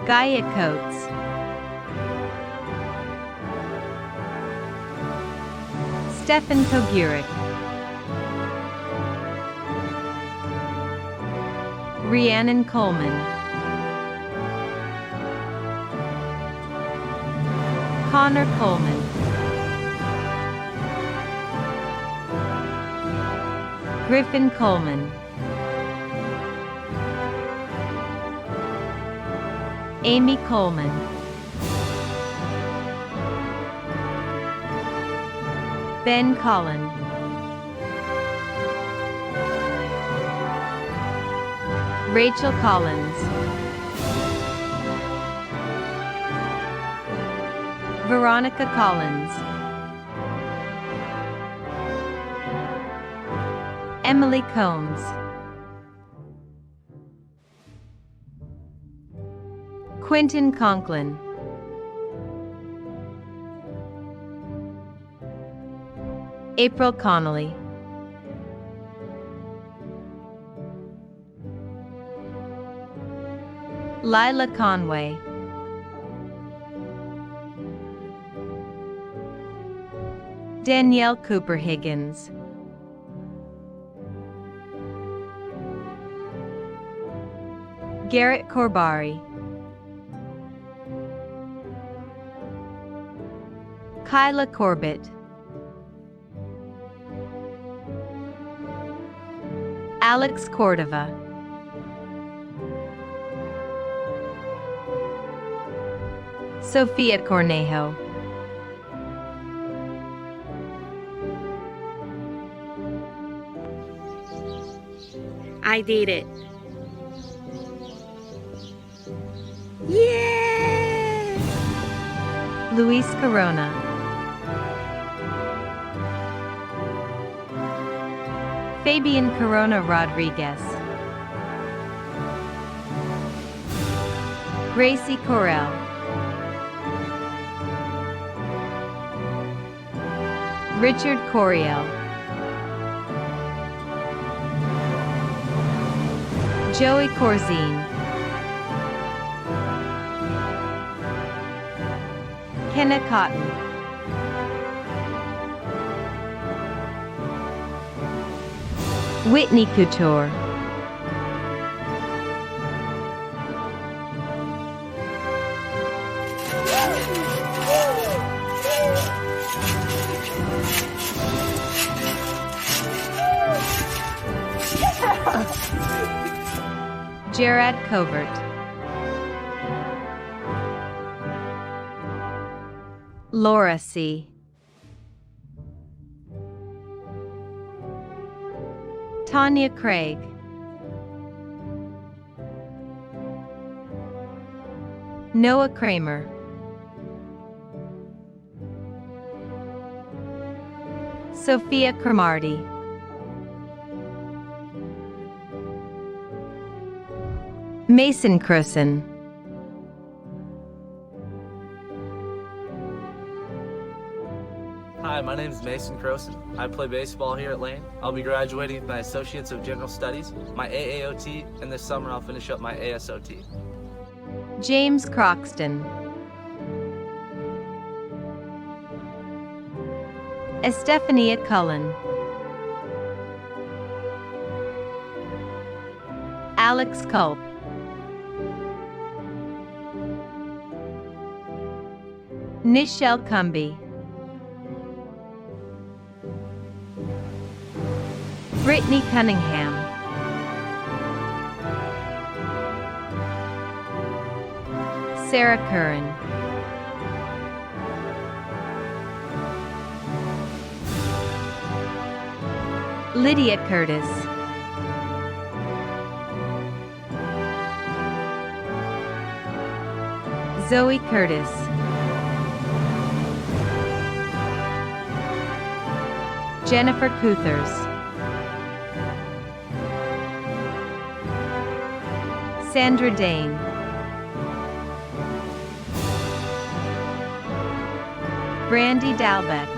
Gaia Coates, Stefan Koguric, Rhiannon Coleman, Connor Coleman, Griffin Coleman, Amy Coleman, Ben Collin, Rachel Collins, Veronica Collins, Emily Combs, Quentin Conklin, April Connolly, Lila Conway, Danielle Cooper Higgins, Garrett Corbari, Kyla Corbett, Alex Cordova, Sophia Cornejo, I did it. Yeah! Luis Corona, Fabian Corona Rodriguez, Gracie Correll, Richard Coriel, Joey Corzine, Kenna Cotton, Whitney Couture, Gerard Covert, Laura C., Tanya Craig, Noah Kramer, Sophia Cromarty, Mason Croson, Hi, my name is Mason Croson. I play baseball here at Lane. I'll be graduating with my Associates of General Studies, my AAOT, and this summer I'll finish up my ASOT. James Croxton, Estefania Cullen, Alex Culp, Nichelle Cumby, Brittany Cunningham. Sarah Curran. Lydia Curtis. Zoe Curtis. Jennifer Cuthers. Sandra Dane. Brandy Dalbeck.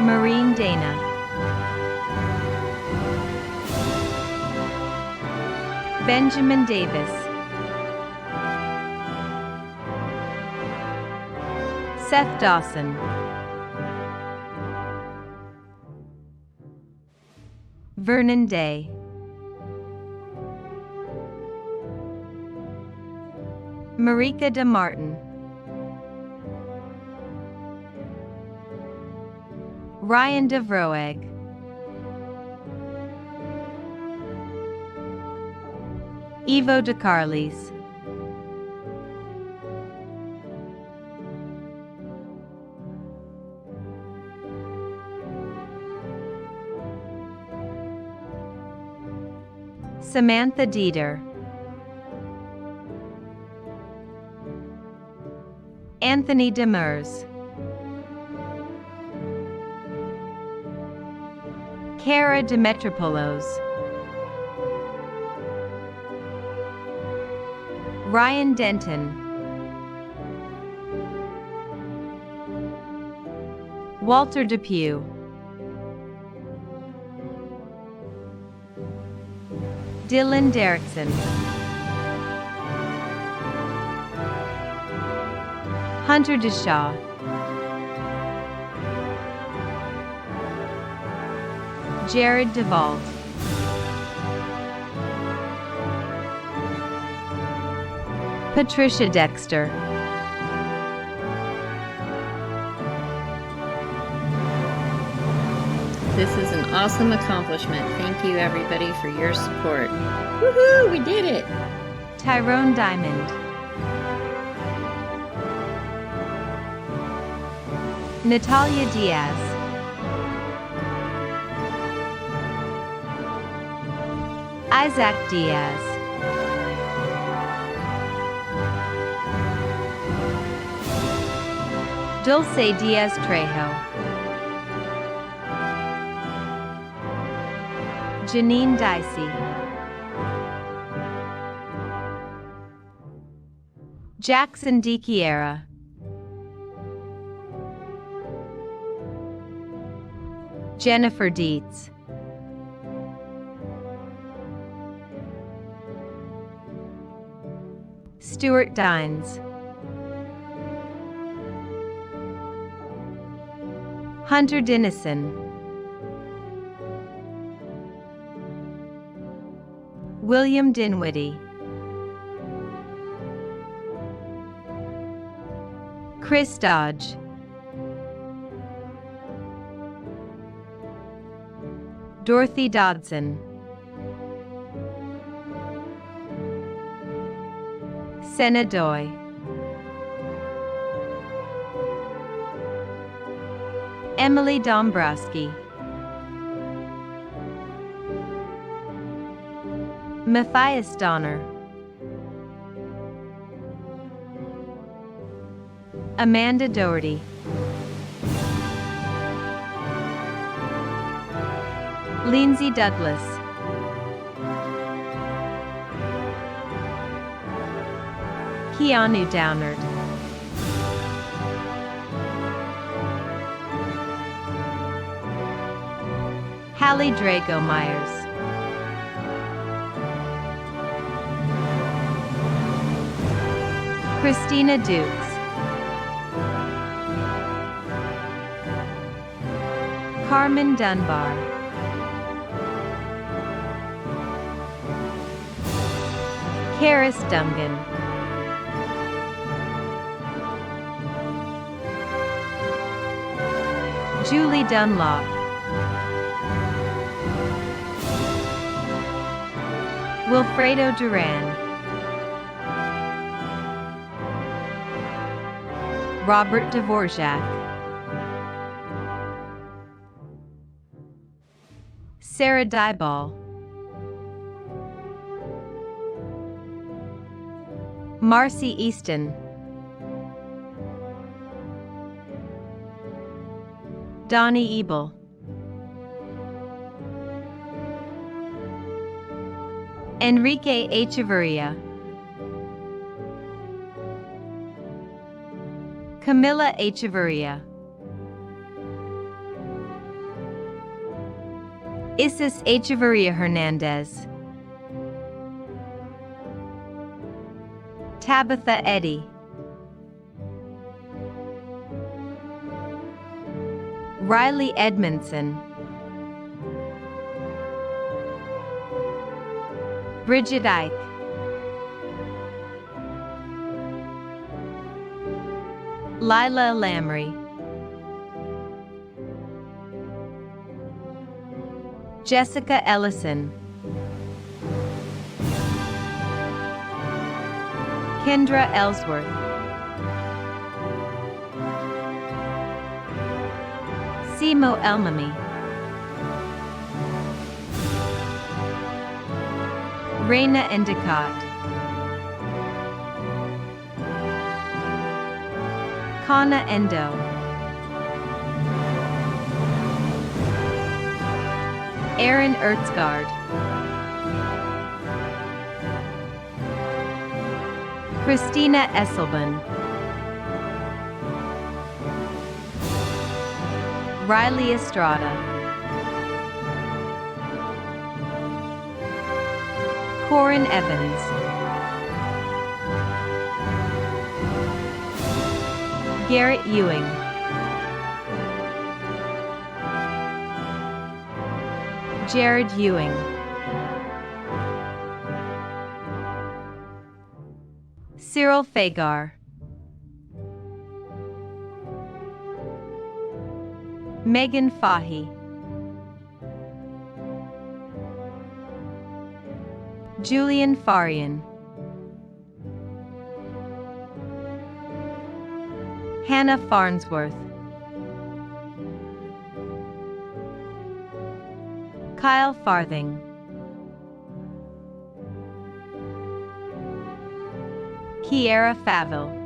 Maureen Dana. Benjamin Davis. Seth Dawson. Vernon Day. Marika DeMartin. Ryan DeVroeg. Ivo DeCarlis. Samantha Dieter. Anthony Demers. Kara Demetropoulos. Ryan Denton. Walter Depew. Dylan Derrickson. Hunter DeShaw. Jared DeVault. Patricia Dexter. This is an awesome accomplishment. Thank you, everybody, for your support. Woohoo! We did it! Tyrone Diamond. Natalia Diaz. Isaac Diaz. Dulce Diaz Trejo. Janine Dicey. Jackson DiChiara. Jennifer Dietz. Stuart Dines. Hunter Dennison. William Dinwiddie. Chris Dodge. Dorothy Dodson. Senna Doy. Emily Dombrowski. Matthias Donner. Amanda Doherty. Lindsay Douglas. Keanu Downard. Hallie Drago Myers. Christina Dukes. Carmen Dunbar. Karis Dungan. Julie Dunlop, Wilfredo Duran, Robert Dvorak, Sarah Dyball, Marcy Easton, Donnie Ebel, Enrique Echeverria, Camila Echeverria, Isis Echeverria Hernandez, Tabitha Eddy, Riley Edmondson, Bridget Ike, Lila Lamry, Jessica Ellison, Kendra Ellsworth, Simo Elmamy, Reina Endicott, Kana Endo, Aaron Ertzgard, Christina Esselman, Riley Estrada, Corin Evans, Garrett Ewing, Jared Ewing, Cyril Fagar, Megan Fahy, Julian Farian, Hannah Farnsworth, Kyle Farthing, Kiera Faville,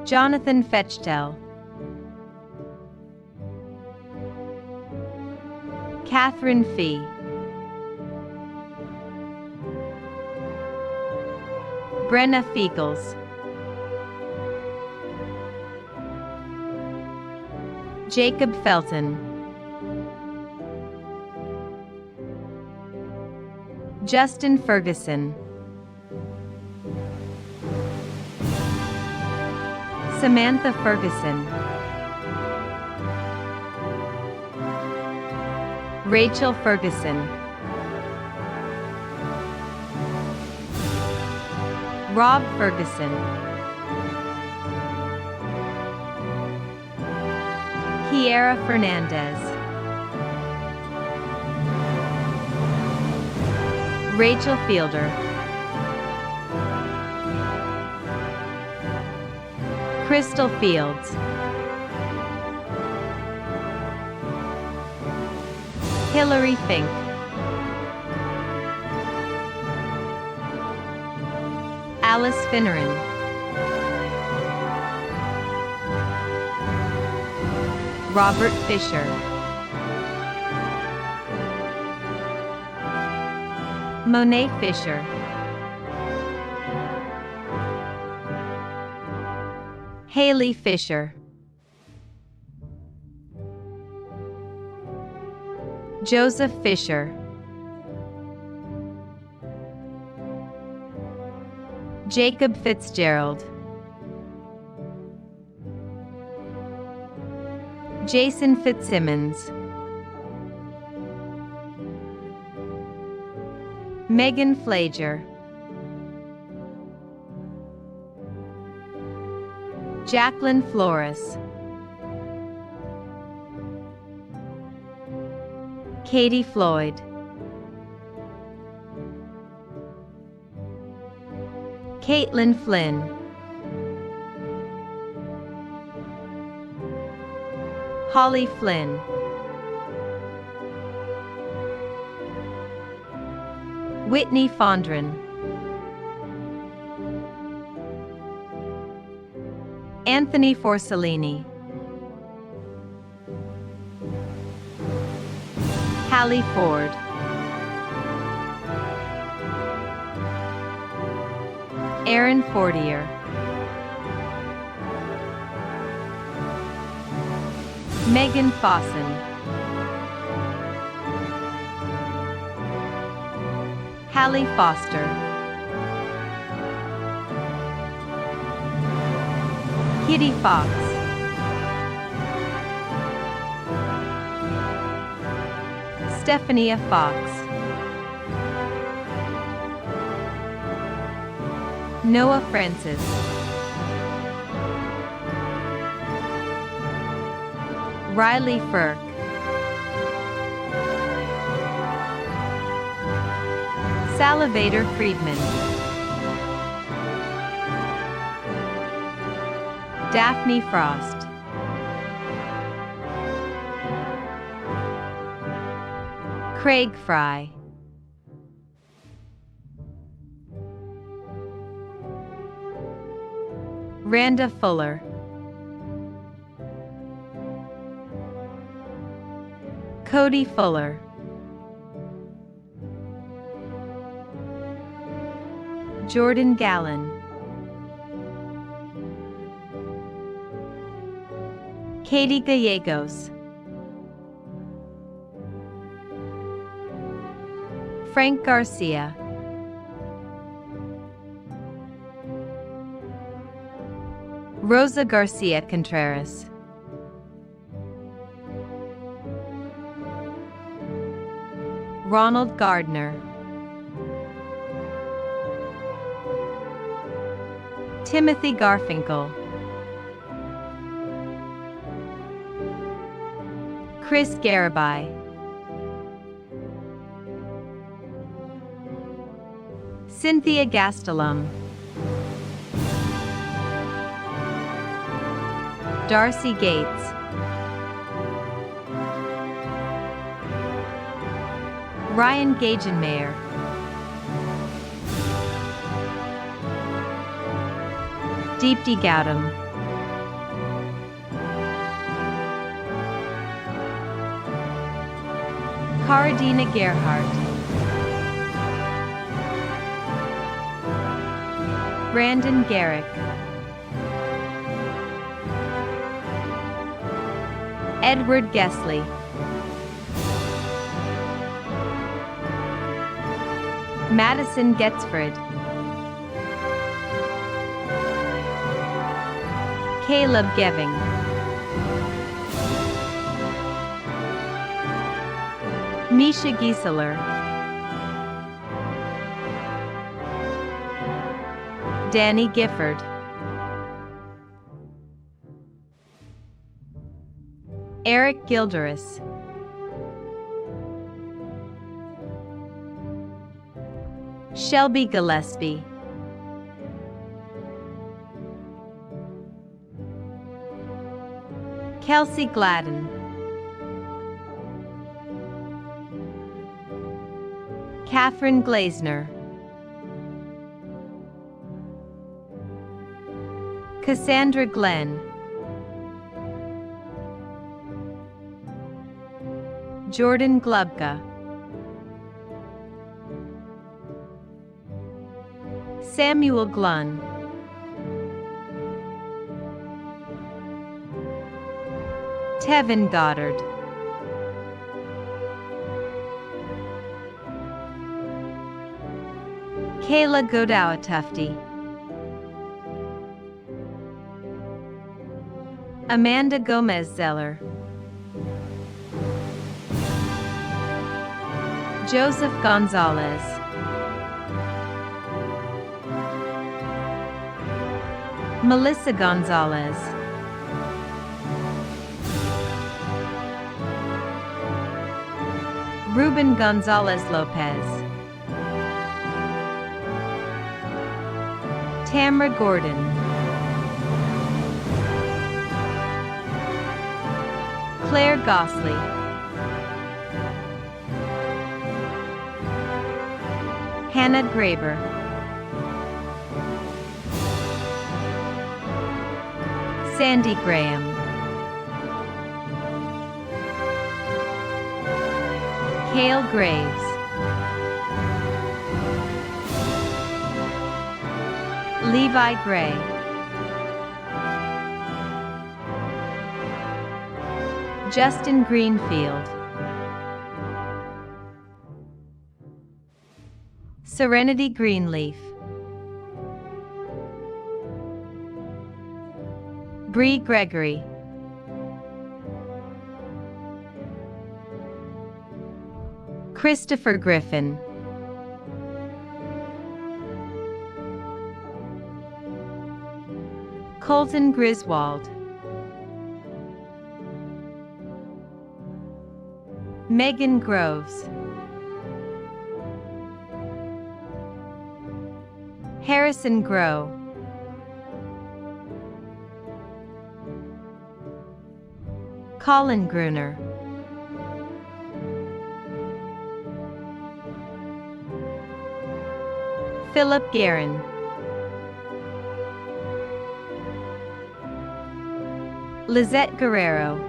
Jonathan Fechtel, Catherine Fee, Brenna Fiegels, Jacob Felton, Justin Ferguson, Samantha Ferguson, Rachel Ferguson, Rob Ferguson, Kiera Fernandez, Rachel Fielder, Crystal Fields, Hillary Fink, Alice Finneran, Robert Fisher, Monet Fisher, Haley Fisher, Joseph Fisher, Jacob Fitzgerald, Jason Fitzsimmons, Megan Flager, Jacqueline Flores, Katie Floyd, Caitlin Flynn, Holly Flynn, Whitney Fondren, Anthony Forcellini, Hallie Ford, Aaron Fortier, Megan Fossen, Hallie Foster, Kitty Fox, Stephania Fox, Noah Francis, Riley Firk, Salivator Friedman, Daphne Frost, Craig Fry, Randa Fuller, Cody Fuller, Jordan Gallen, Katie Gallegos, Frank Garcia, Rosa Garcia Contreras, Ronald Gardner, Timothy Garfinkel, Chris Garabai, Cynthia Gastelum, Darcy Gates, Ryan Gagenmayer, Deepti Gautam, Karadina Gerhardt, Brandon Garrick, Edward Gesley, Madison Getzford, Caleb Geving, Misha Gieseler, Danny Gifford, Eric Gilderis, Shelby Gillespie, Kelsey Gladden, Catherine Glazner, Cassandra Glenn, Jordan Glubka, Samuel Glunn, Tevin Goddard, Kayla Godowa-Tufty, Amanda Gomez-Zeller, Joseph Gonzalez, Melissa Gonzalez. Ruben Gonzalez Lopez. Tamra Gordon. Claire Gosley. Hannah Graber. Sandy Graham. Cale Graves. Levi Gray. Justin Greenfield. Serenity Greenleaf. Bree Gregory. Christopher Griffin. Colton Griswold. Megan Groves. Harrison Grow. Colin Gruner. Philip Guerin. Lizette Guerrero.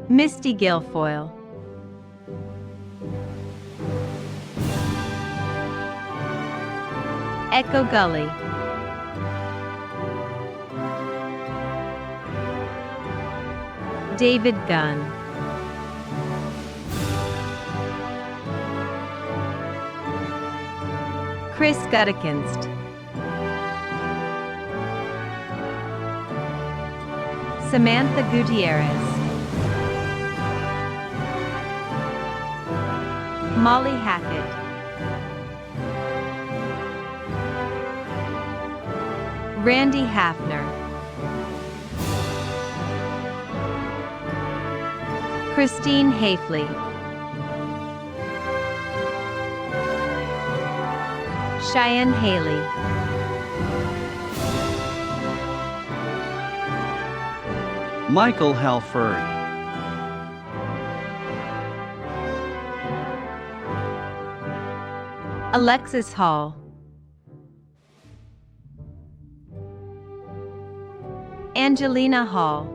Misty Guilfoyle. Echo Gully. David Gunn. Chris Guttekinst. Samantha Gutierrez. Molly Hackett. Randy Hafner. Christine Hafley. Cheyenne Haley. Michael Halford. Alexis Hall. Angelina Hall.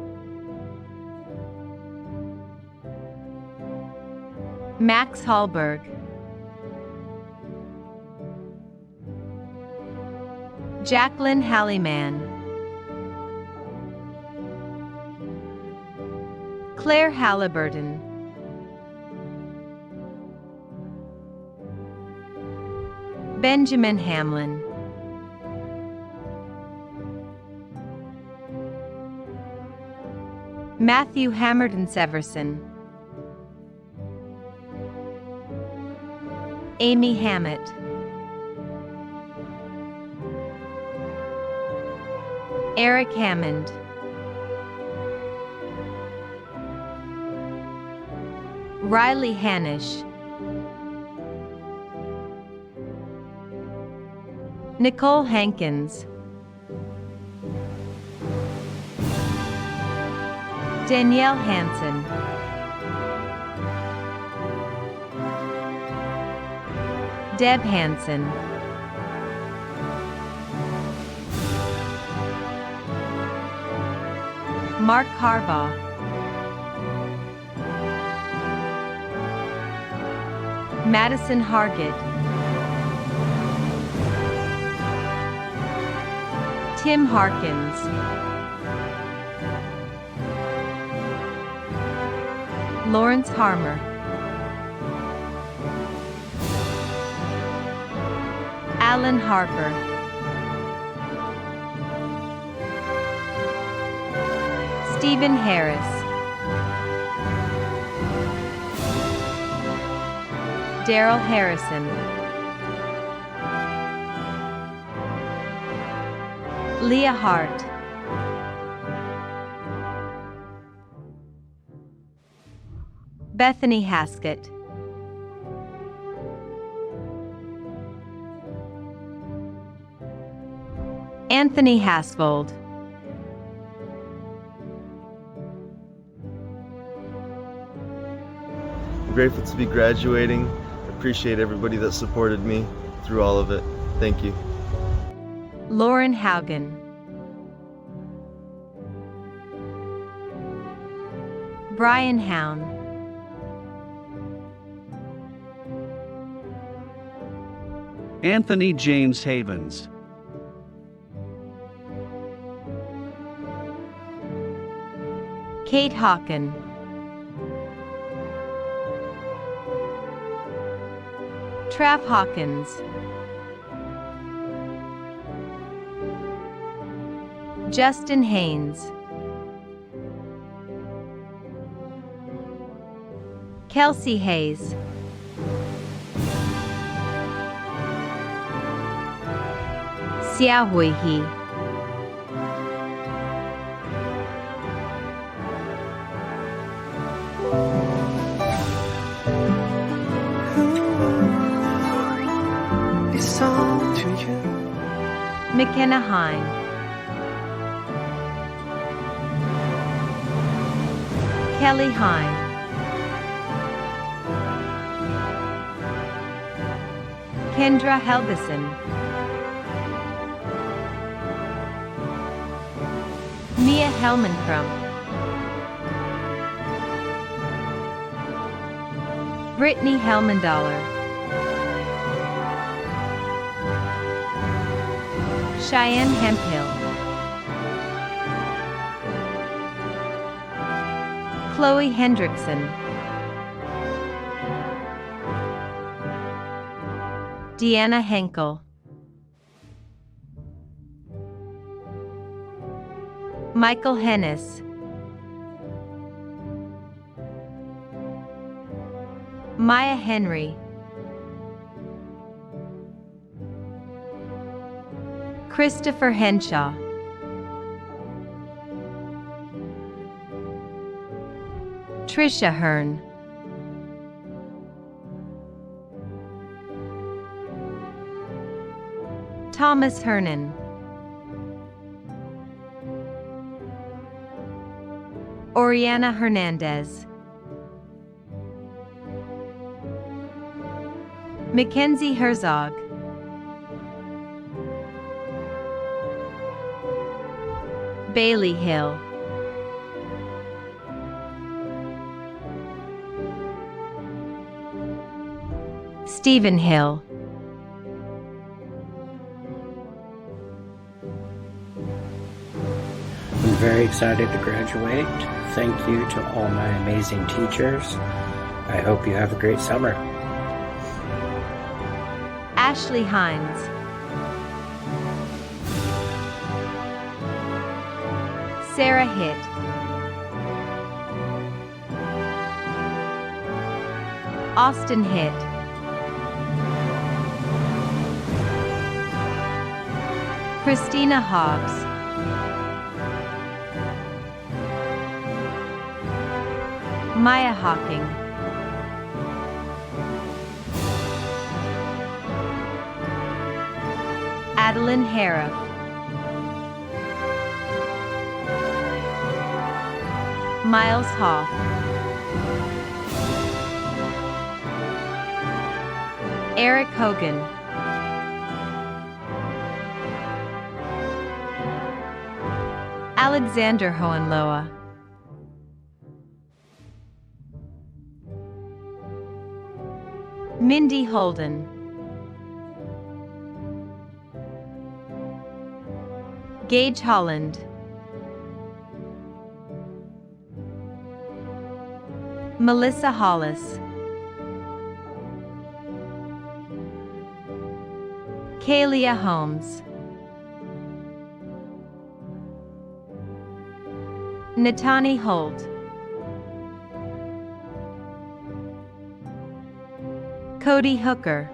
Max Hallberg. Jacqueline Halliman. Claire Halliburton. Benjamin Hamlin. Matthew Hammerton Severson. Amy Hammett. Eric Hammond. Riley Hanish. Nicole Hankins. Danielle Hansen. Deb Hansen. Mark Harbaugh. Madison Hargett. Tim Harkins. Lawrence Harmer. Alan Harper. Stephen Harris. Daryl Harrison. Leah Hart, Bethany Haskett, Anthony Hasfold, I'm grateful to be graduating. Appreciate everybody that supported me through all of it. Thank you. Lauren Haugen, Brian Hown, Anthony James Havens, Kate Hawken, Trav Hawkins, Justin Haynes, Kelsey Hayes, Xiao Hui He, McKenna Hine, Kelly Hine, Kendra Helgeson, Mia Helmankrum, Brittany Helmandaler, Cheyenne Hemphill, Chloe Hendrickson, Deanna Henkel, Michael Hennis, Maya Henry, Christopher Henshaw, Trisha Hearn, Thomas Hernan, Oriana Hernandez, Mackenzie Herzog, Bailey Hill, Stephen Hill, I'm very excited to graduate. Thank you to all my amazing teachers. I hope you have a great summer. Ashley Hines, Sarah Hitt, Austin Hitt, Christina Hobbs, Maya Hawking, Adeline Hariff, Miles Hoff, Eric Hogan, Alexander Hohenlohe, Mindy Holden, Gage Holland, Melissa Hollis, Kalia Holmes, Natani Holt, Cody Hooker,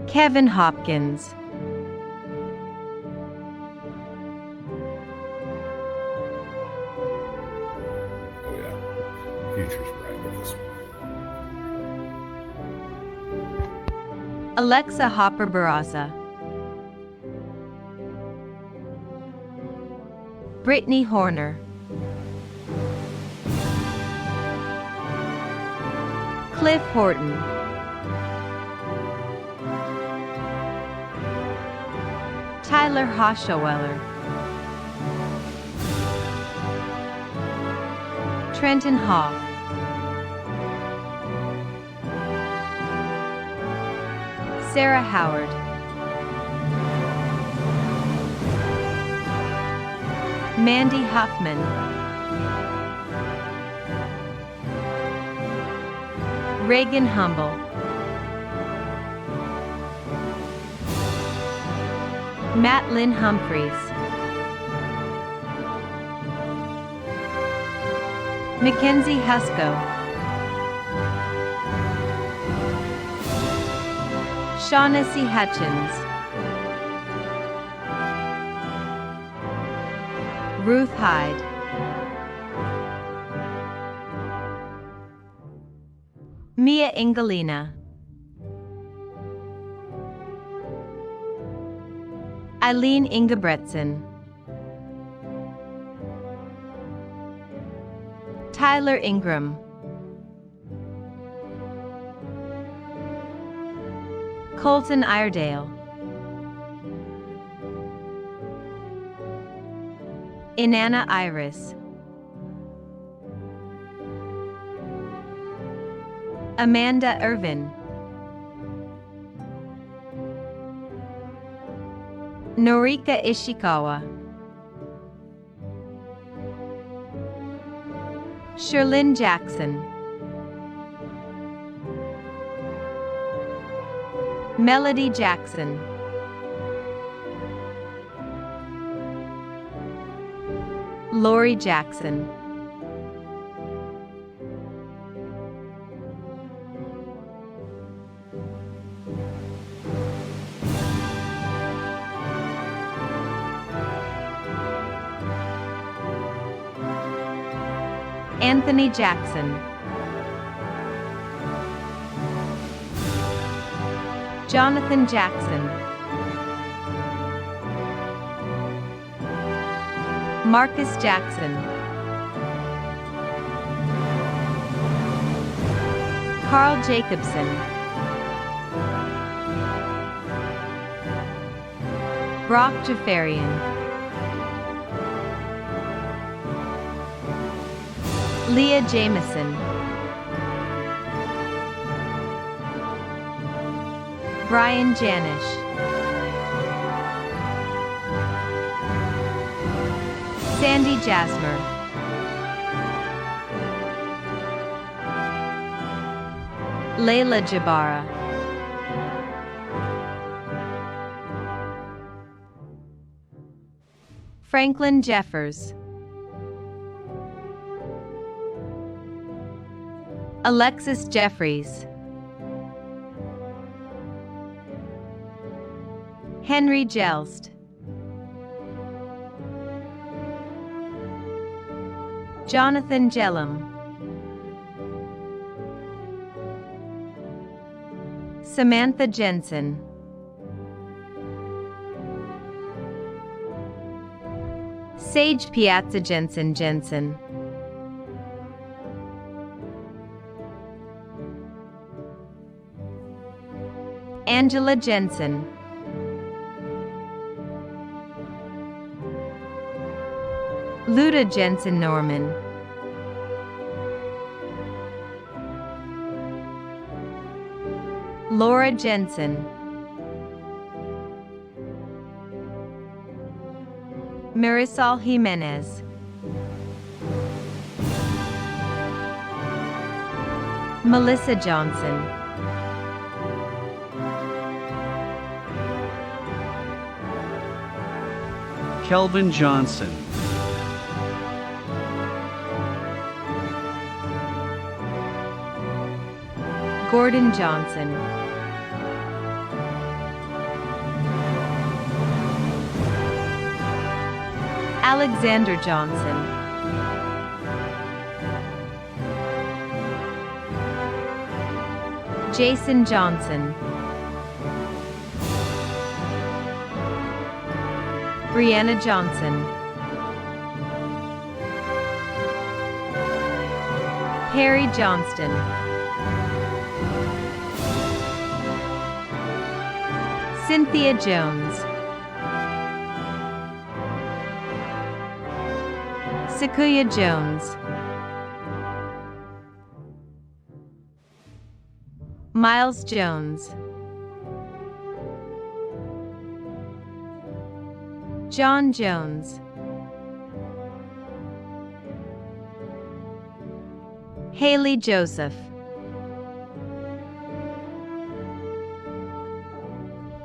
Kevin Hopkins. Oh yeah, future's bright with this one. Alexa Hopper Barraza. Brittany Horner. Cliff Horton. Tyler Hoshoweller. Trenton Hoff. Sarah Howard. Mandy Huffman. Reagan Humble. Matt Lynn Humphreys. Mackenzie Husko. Shaughnessy Hutchins. Ruth Hyde. Mia Ingalina. Eileen Ingebretson. Tyler Ingram. Colton Iredale. Inanna Iris. Amanda Irvin. Norika Ishikawa. Sherlyn Jackson. Melody Jackson. Lori Jackson. Anthony Jackson. Jonathan Jackson. Marcus Jackson. Carl Jacobson. Brock Jafarian. Leah Jameson. Brian Janish. Sandy Jasmer. Layla Jabara. Franklin Jeffers. Alexis Jeffries. Henry Jelst. Jonathan Jellum. Samantha Jensen. Sage Piazza Jensen Jensen. Angela Jensen. Luda Jensen Norman. Laura Jensen. Marisol Jimenez. Melissa Johnson. Kelvin Johnson. Gordon Johnson. Alexander Johnson, Jason Johnson, Brianna Johnson, Perry Johnston, Cynthia Jones, Sequoia Jones, Miles Jones, John Jones, Haley Joseph,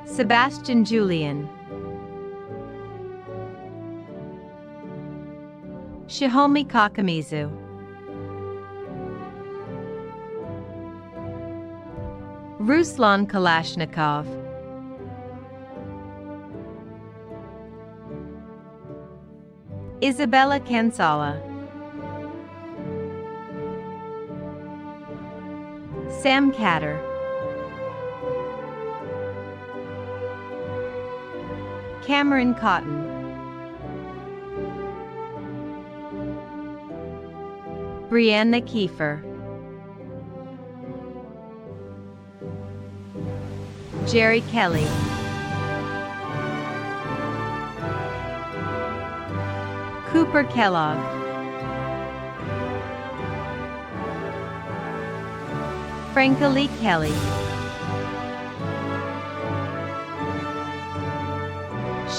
Sebastian Julian, Shihomi Kakamizu, Ruslan Kalashnikov, Isabella Kansala, Sam Catter, Cameron Cotton, Brianna Kiefer, Jerry Kelly, Cooper Kellogg, Franka Lee Kelly,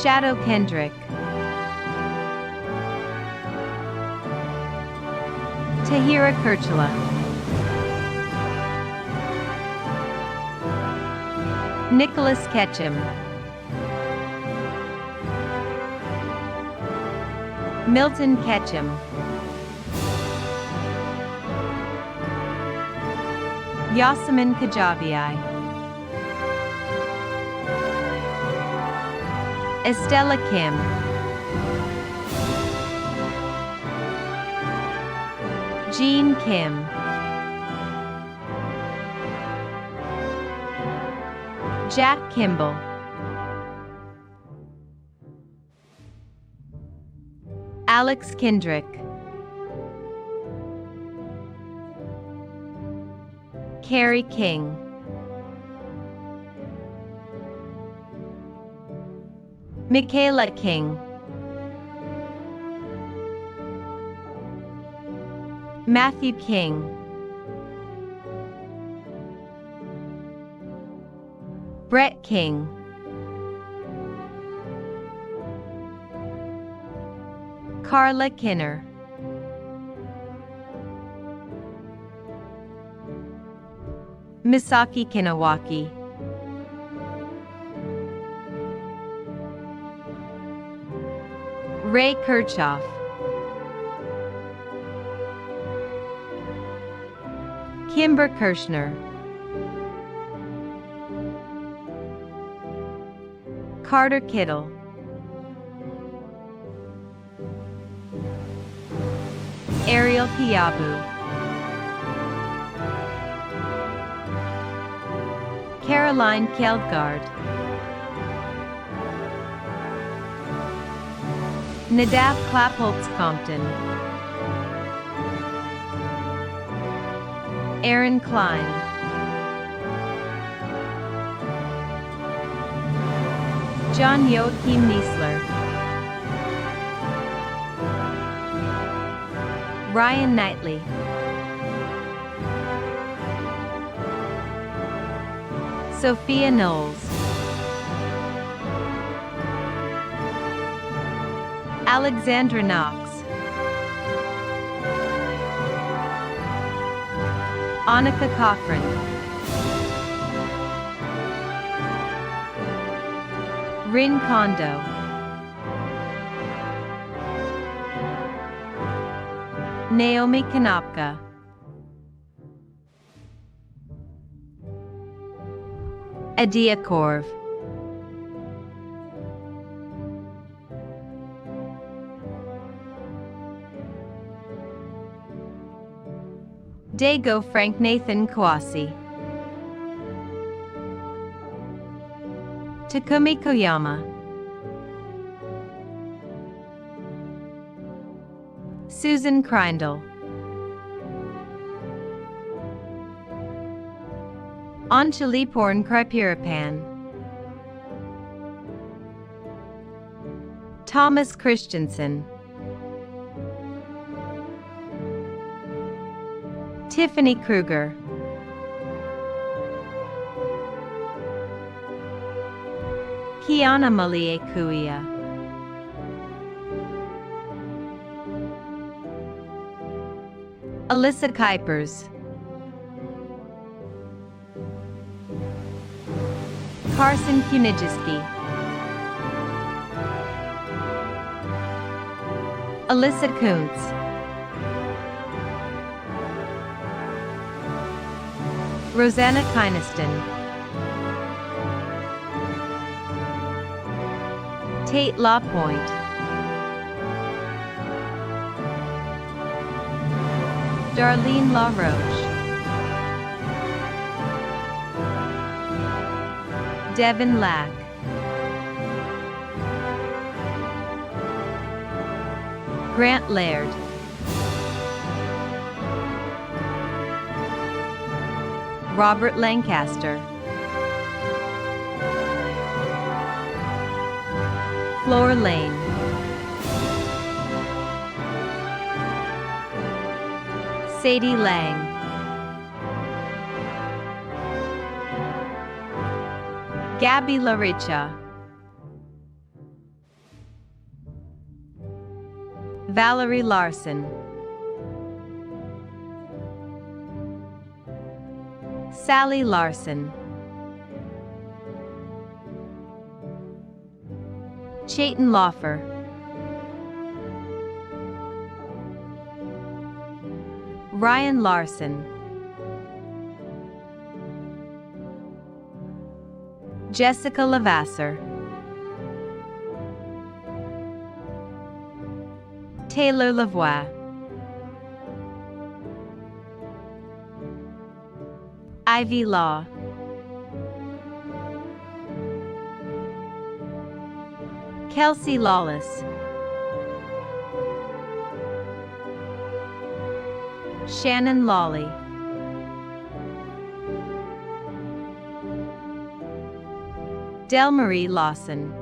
Shadow Kendrick, Tahira Kirchula, Nicholas Ketchum, Milton Ketchum, Yasemin Kajaviai, Estella Kim, Jean Kim, Jack Kimball, Alex Kendrick, Carrie King, Michaela King, Matthew King, Brett King, Carla Kinner, Misaki Kinawaki, Ray Kirchhoff, Kimber Kirschner, Carter Kittle, Ariel Kiabu, Caroline Keldgaard, Nadav Klappholtz Compton, Aaron Klein, John Joachim Niesler, Ryan Knightley, Sophia Knowles, Alexandra Knox, Annika Cochran, Rin Kondo, Naomi Kanopka, Adia Korv, Dago Frank Nathan Kwasi. Takumi Koyama. Susan Kreindl. Anjali Porn Kripirapan. Thomas Christensen. Tiffany Kruger. Kiana Malie Kuia. Alyssa Kuipers. Carson Kunijiski. Alyssa Kuntz. Rosanna Kynaston. Tate LaPointe. Darlene LaRoche. Devin Lack. Grant Laird. Robert Lancaster. Floor Lane. Sadie Lang. Gabby Laricha. Valerie Larson. Sally Larson. Chayton Laufer. Ryan Larson. Jessica Lavasser. Taylor Lavoie. Ivy Law. Kelsey Lawless. Shannon Lawley. Delmarie Lawson.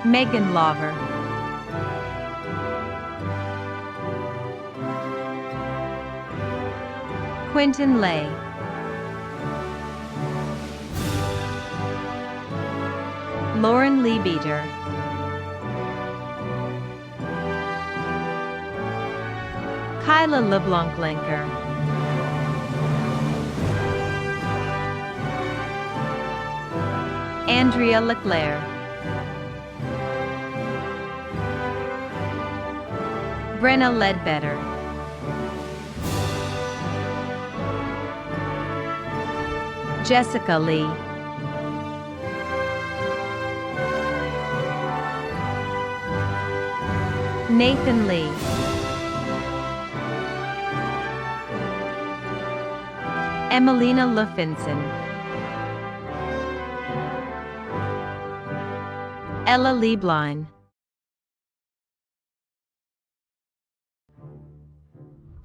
Megan Lawver. Quentin Lay. Lauren Leabeater. Kyla LeBlanc-Lenker. Andrea Leclerc. Brenna Ledbetter. Jessica Lee. Nathan Lee. Emelina Luffinson. Ella Lieblein.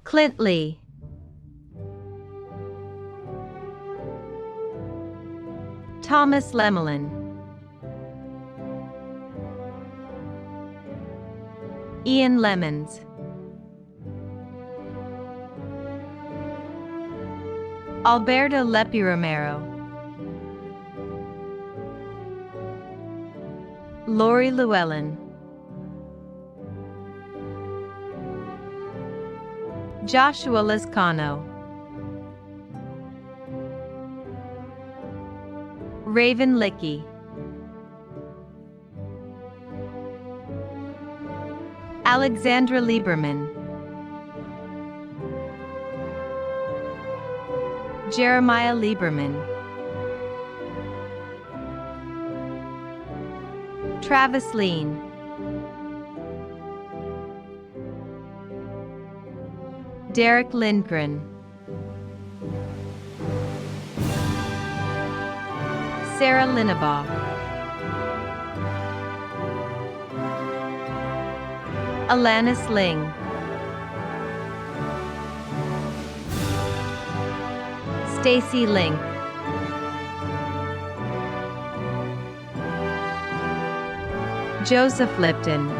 Clint Lee. Thomas Lemelin. Ian Lemons. Alberto Lepi Romero. Lori Llewellyn. Joshua Lascano. Raven Licky. Alexandra Lieberman. Jeremiah Lieberman. Travis Lean. Derek Lindgren, Sarah Linnebaugh, Alanis Ling, Stacy Link, Joseph Lipton,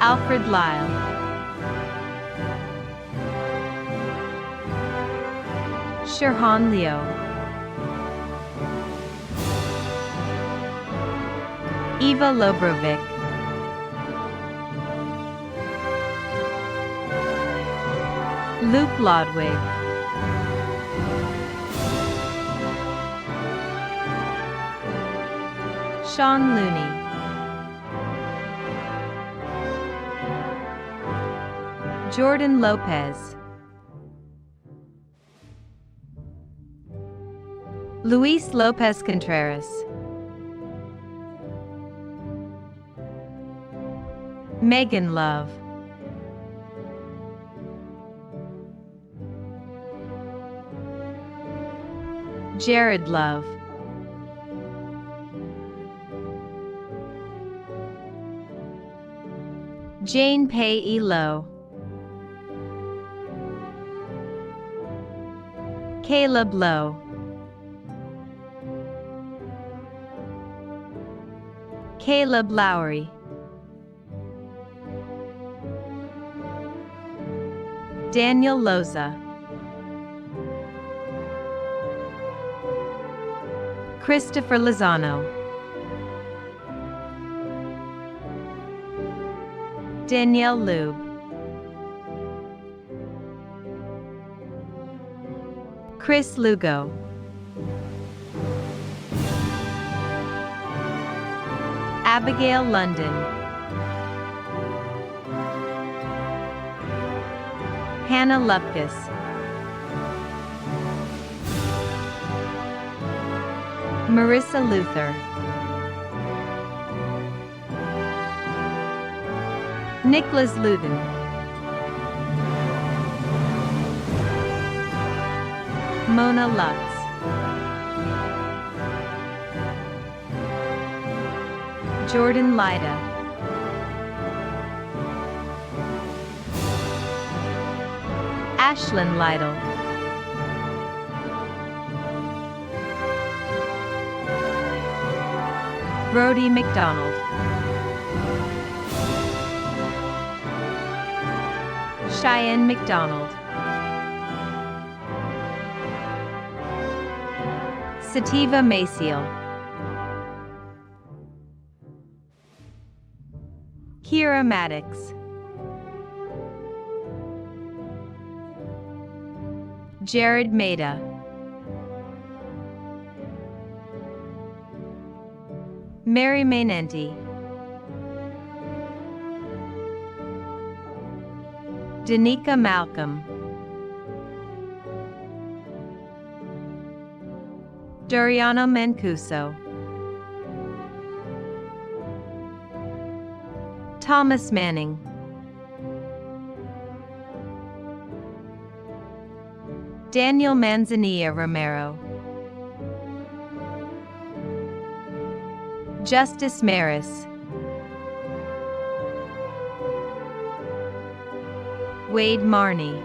Alfred Lyle, Shirhan Leo, Eva Lobrovic, Luke Lodwig, Sean Looney, Jordan Lopez, Luis Lopez Contreras, Megan Love, Jared Love, Jane Pei Elo, Caleb Lowe, Caleb Lowry, Daniel Loza, Christopher Lozano, Danielle Lube, Chris Lugo, Abigail London, Hannah Lupkus, Marissa Luther, Nicholas Luden, Mona Lutz, Jordan Lyda, Ashlyn Lytle, Brody McDonald, Cheyenne McDonald, Sativa Maciel, Kira Maddox, Jared Maida, Mary Mainenti, Danica Malcolm, Doriano Mancuso, Thomas Manning, Daniel Manzanilla Romero, Justice Maris, Wade Marney,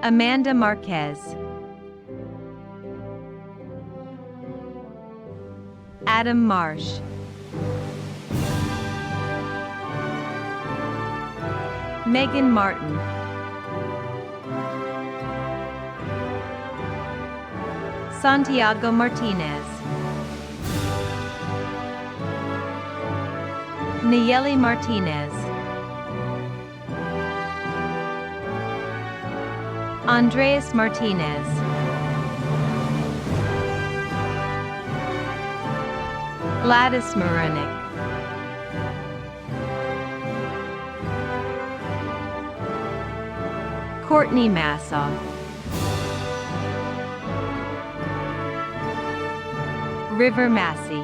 Amanda Marquez, Adam Marsh, Megan Martin, Santiago Martinez, Nayeli Martinez, Andreas Martinez, Gladys Marunick, Courtney Massaw, River Massey,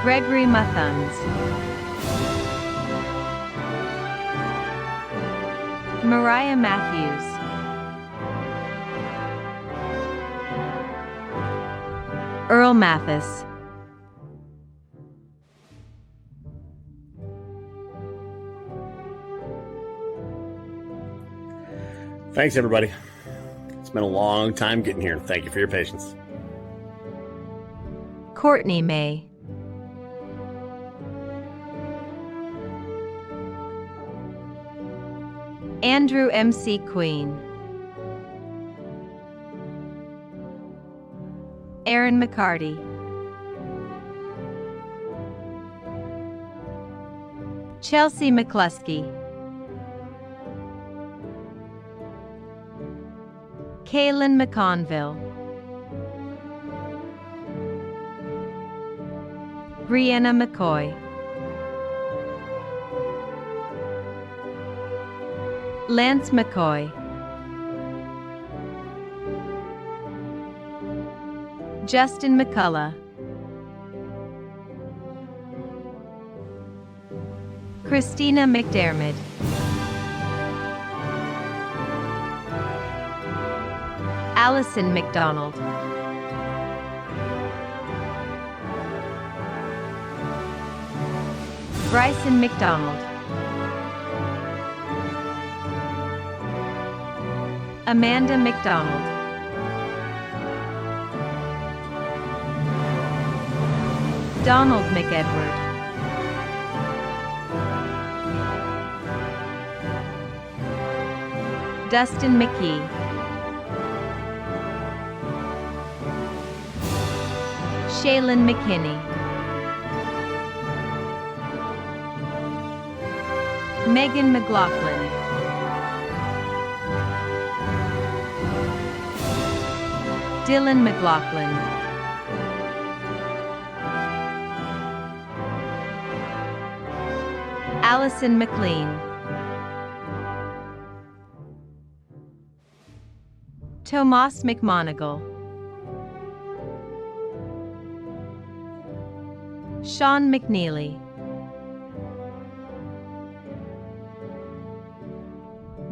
Gregory Muthums, Mariah Matthews, Earl Mathis, Thanks, everybody. It's been a long time getting here. Thank you for your patience. Courtney May, Andrew M.C. Queen, Aaron McCarty, Chelsea McCluskey, Kaylin McConville, Brianna McCoy, Lance McCoy, Justin McCullough, Christina McDermott, Allison McDonald, Bryson McDonald, Amanda McDonald, Donald McEdward, Dustin McKee, Shaylin McKinney, Megan McLaughlin, Dylan McLaughlin, Allison McLean, Tomas McMonigal, Sean McNeely,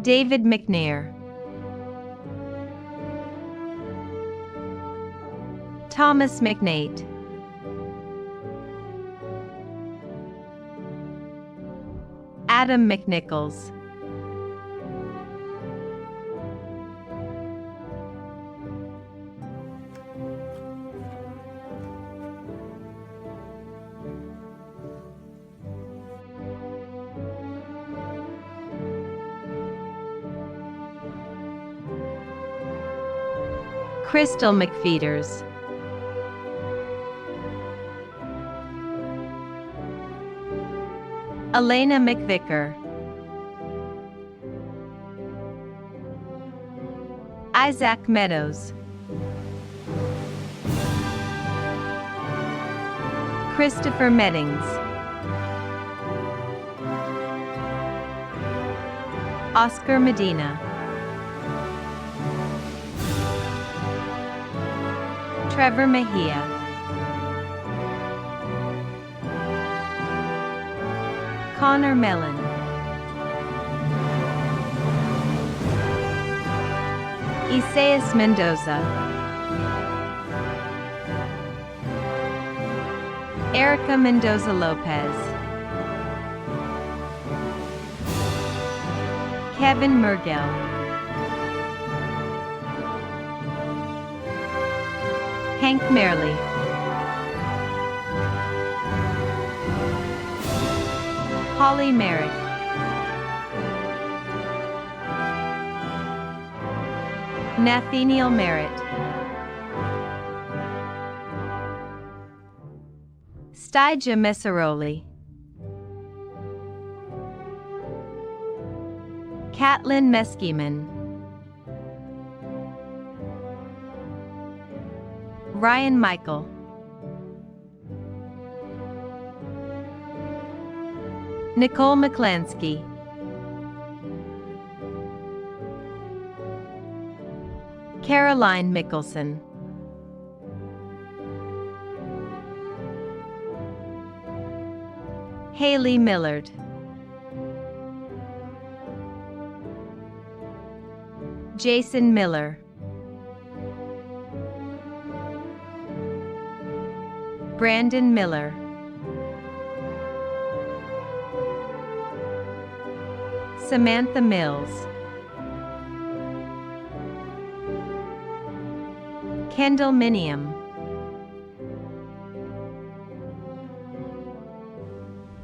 David McNair, Thomas McNate, Adam McNichols, Crystal McFeeters, Elena McVicker, Isaac Meadows, Christopher Meddings, Oscar Medina, Trevor Mejia, Connor Mellon, Isaias Mendoza, Erica Mendoza Lopez, Kevin Mergel, Hank Merley, Holly Merrick, Nathaniel Merritt, Stija Messaroli, Catlin Meskimen, Ryan Michael, Nicole McClansky, Caroline Mickelson. Haley Millard. Jason Miller. Brandon Miller. Samantha Mills. Kendall Minium.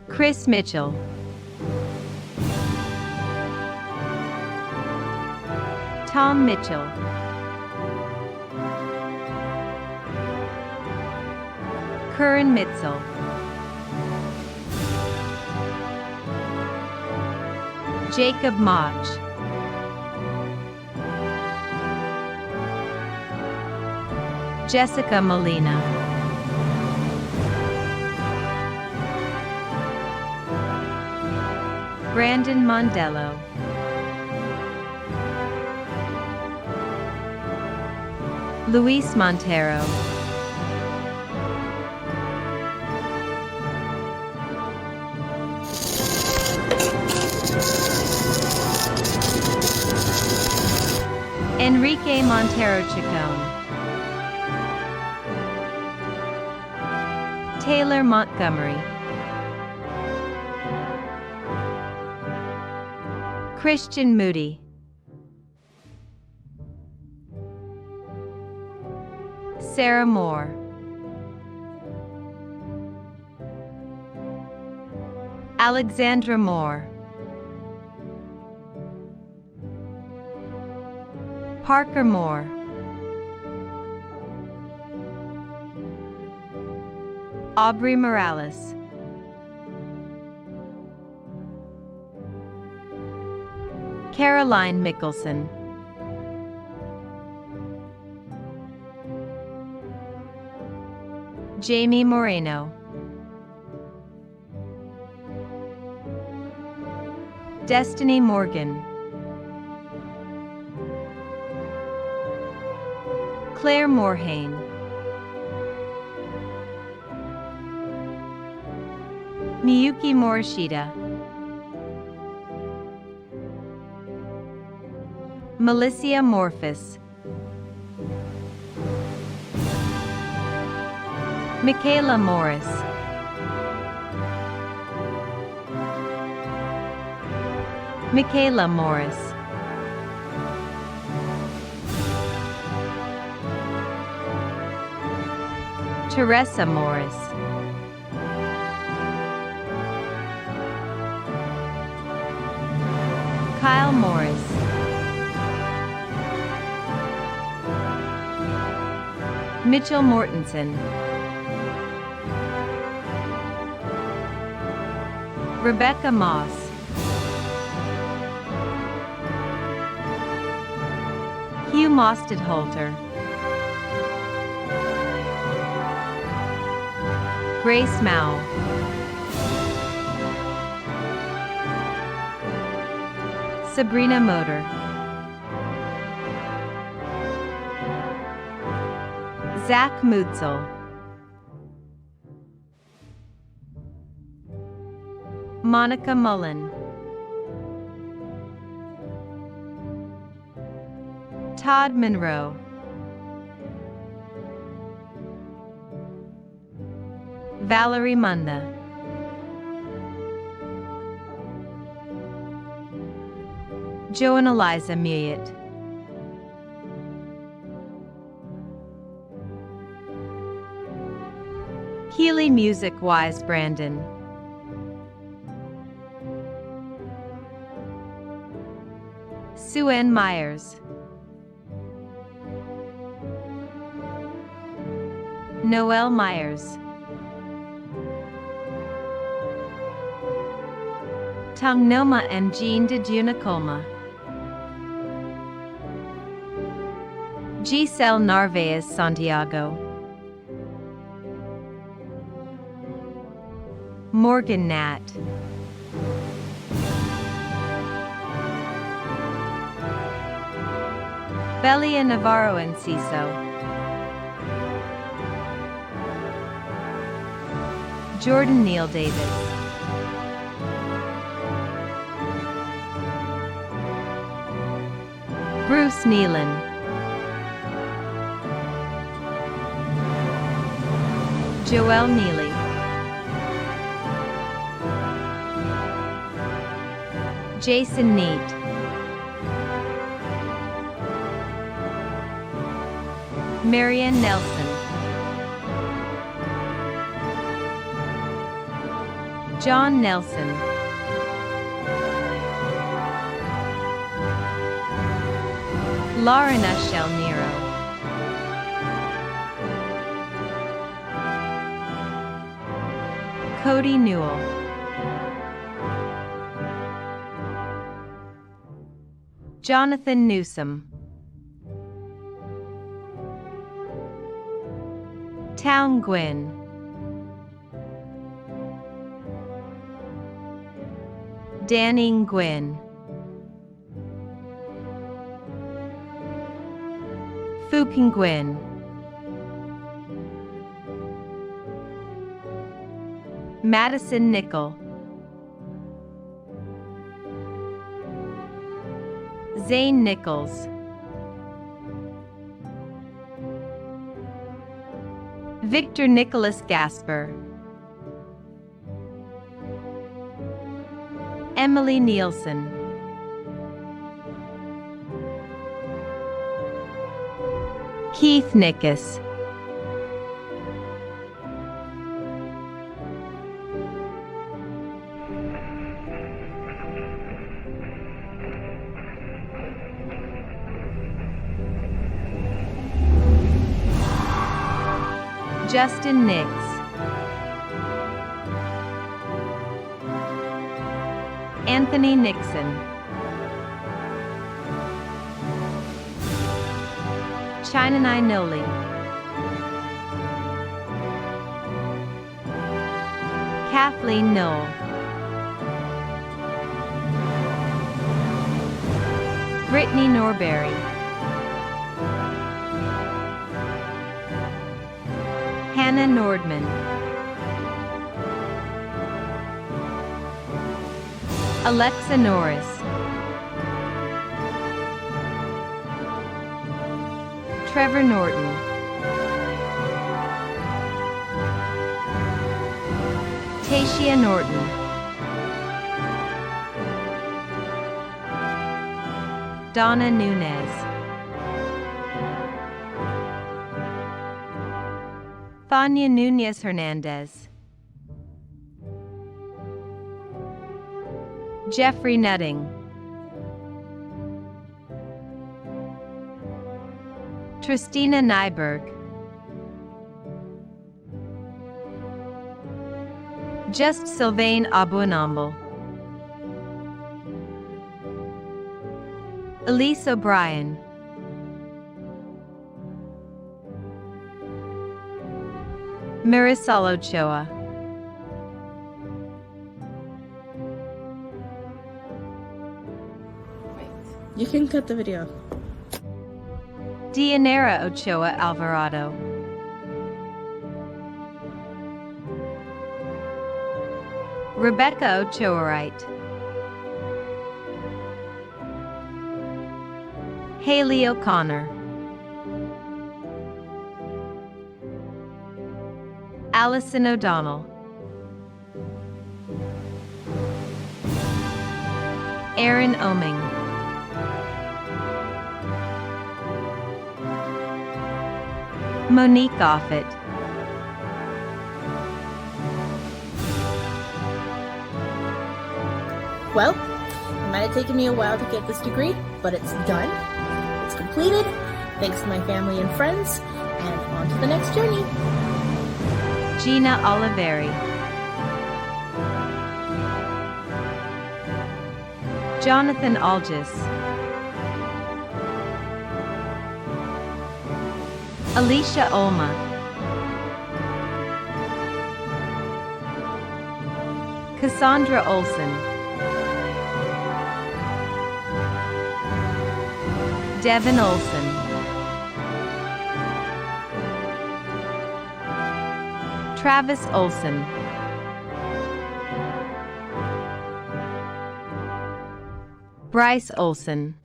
Chris Mitchell. Tom Mitchell. Curran Mitzel. Jacob Mach. Jessica Molina. Brandon Mondello. Luis Montero. Enrique Montero Chacon. Taylor Montgomery. Christian Moody. Sarah Moore. Alexandra Moore. Parker Moore. Aubrey Morales. Caroline Mickelson. Jamie Moreno. Destiny Morgan. Claire Morhaime. Miyuki Morishita. Melissa Morphus. Michaela Morris. Michaela Morris. Teresa Morris. Kyle Morris. Mitchell Mortensen. Rebecca Moss. Hugh Mostedholter. Grace Mao. Sabrina Motor. Zach Mutzel. Monica Mullen. Todd Monroe. Valerie Munda. Joe and Eliza Muyet. Healy Music Wise Brandon. Sue Ann Myers. Noel Myers. Tungnoma and Jean de Junacolma. Giselle Narvaez Santiago. Morgan Nat. Belia Navarro Enciso, Jordan Neal Davis, Bruce Nealon, Joelle Neely, Jason Neat, Marianne Nelson, John Nelson, Lauren Ushell Nero, Cody Newell, Jonathan Newsom, Town Gwyn, Danning Gwyn, Fukin Gwyn, Madison Nickel, Zane Nichols, Victor Nicholas Gasper, Emily Nielsen, Keith Nickus, Justin Nix, Anthony Nixon, Chinanai Noli, Kathleen Knoll, Brittany Norberry, Hannah Nordman, Alexa Norris, Trevor Norton, Tashia Norton, Donna Nunez, Thania Nunez Hernandez, Jeffrey Nutting, Tristina Nyberg, Just Sylvain Abuanamble, Elise O'Brien, Marisol Ochoa, You can cut the video. Dianera Ochoa Alvarado, Rebecca Ochoa Wright, Haley O'Connor, Allison O'Donnell, Aaron Oming, Monique Offit, Well, it might have taken me a while to get this degree, but it's done. It's completed, thanks to my family and friends, and on to the next journey. Gina Oliveri, Jonathan Algis, Alicia Olma, Cassandra Olson, Devin Olson. Travis Olson. Bryce Olson.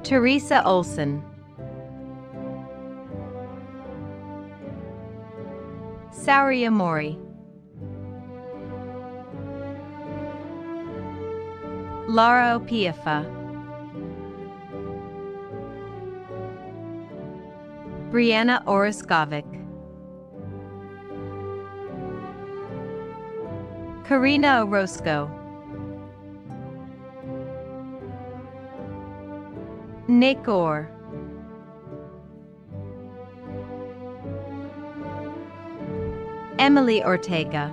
Teresa Olson. Sauria Mori. Lara Opiafa. Brianna Oroskovic. Karina Orozco. Nick Orr. Emily Ortega.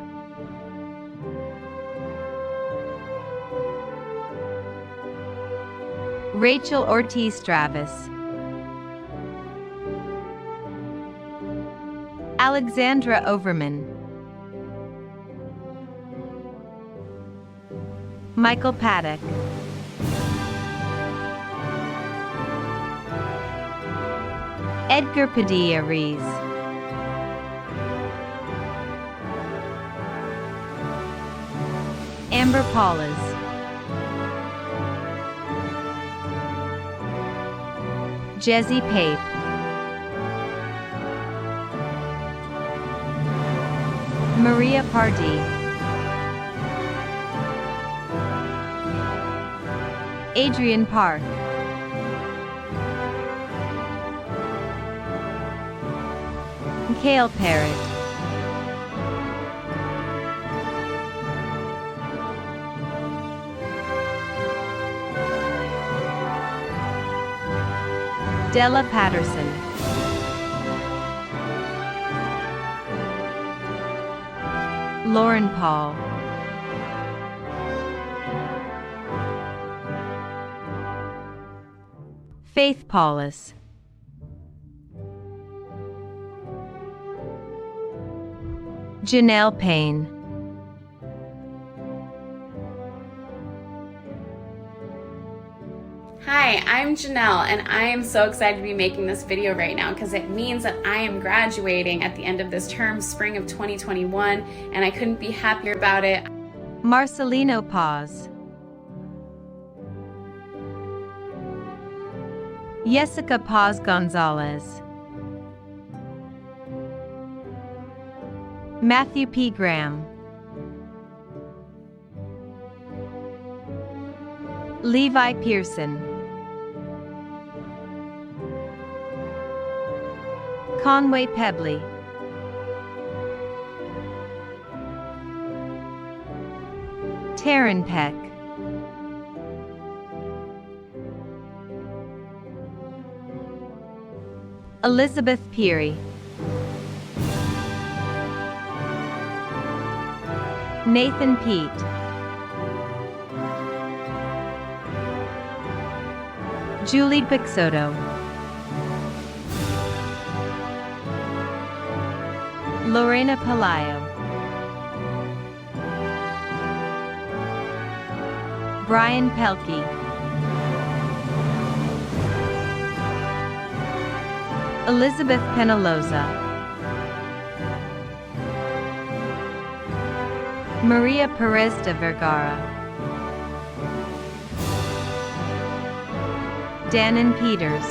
Rachel Ortiz Travis. Alexandra Overman. Michael Paddock. Edgar Padilla Rees. Amber Paulus. Jesse Pape. Maria Pardee. Adrian Park. Kale Parrott. Della Patterson. Lauren Paul. Faith Paulus. Janelle Payne. Hi, I'm Janelle, and I am so excited to be making this video right now because it means that I am graduating at the end of this term, spring of 2021, and I couldn't be happier about it. Marcelino Paz. Jessica Paz Gonzalez. Matthew P. Graham. Levi Pearson. Conway Pebley. Taryn Peck. Elizabeth Peary. Nathan Pete. Julie Pixoto. Lorena Palayo. Brian Pelkey. Elizabeth Penaloza. Maria Perez de Vergara. Dannon Peters.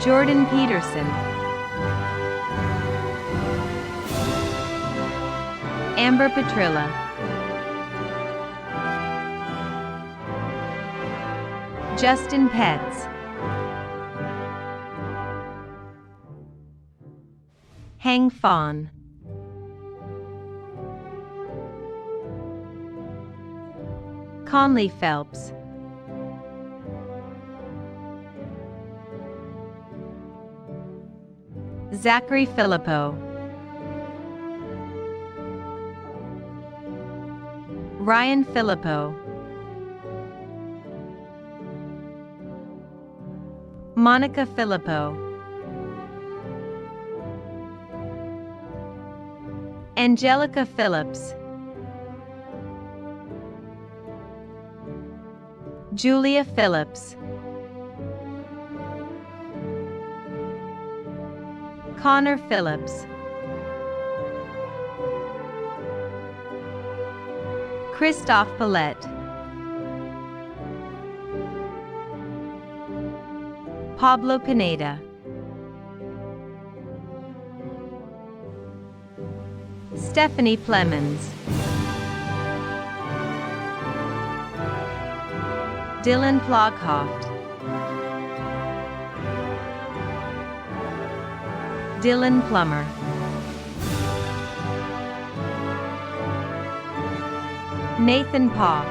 Jordan Peterson. Amber Petrilla. Justin Petz. Hang Fawn. Conley Phelps. Zachary Filippo. Ryan Filippo. Monica Filippo. Angelica Phillips, Julia Phillips, Connor Phillips, Christophe Paulette, Pablo Pineda, Stephanie Plemons, Dylan Ploghoft, Dylan Plummer, Nathan Poff,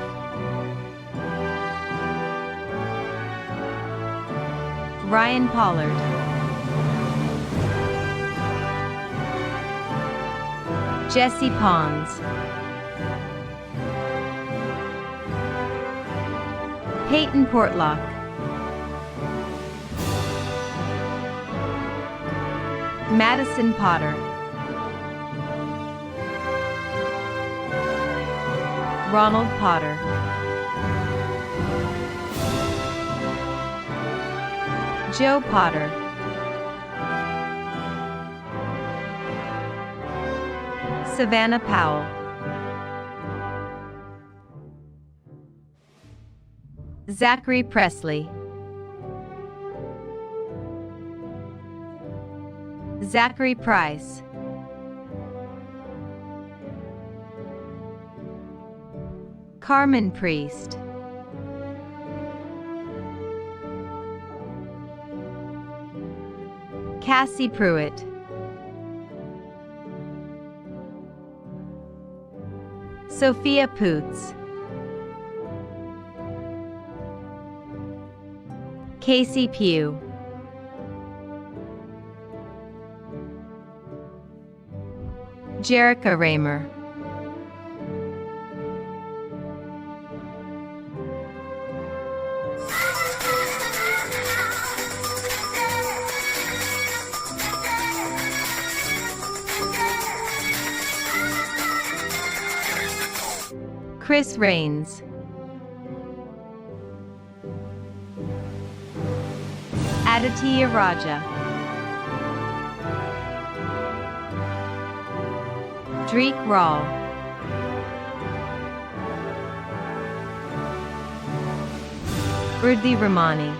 Ryan Pollard, Jesse Pons, Peyton Portlock, Madison Potter, Ronald Potter, Joe Potter, Savannah Powell, Zachary Presley, Zachary Price, Carmen Priest, Cassie Pruitt, Sophia Poots, Casey Pugh, Jerica Raymer, Chris Rains, Aditya Raja, Dreek Rawl, Urdhi Ramani,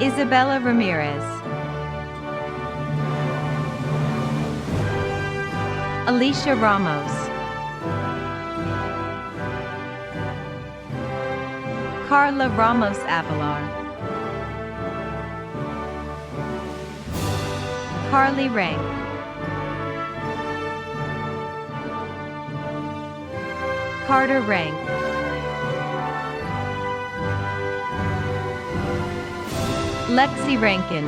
Isabella Ramirez, Alicia Ramos, Carla Ramos Avalar, Carly Rank, Carter Rank, Lexi Rankin,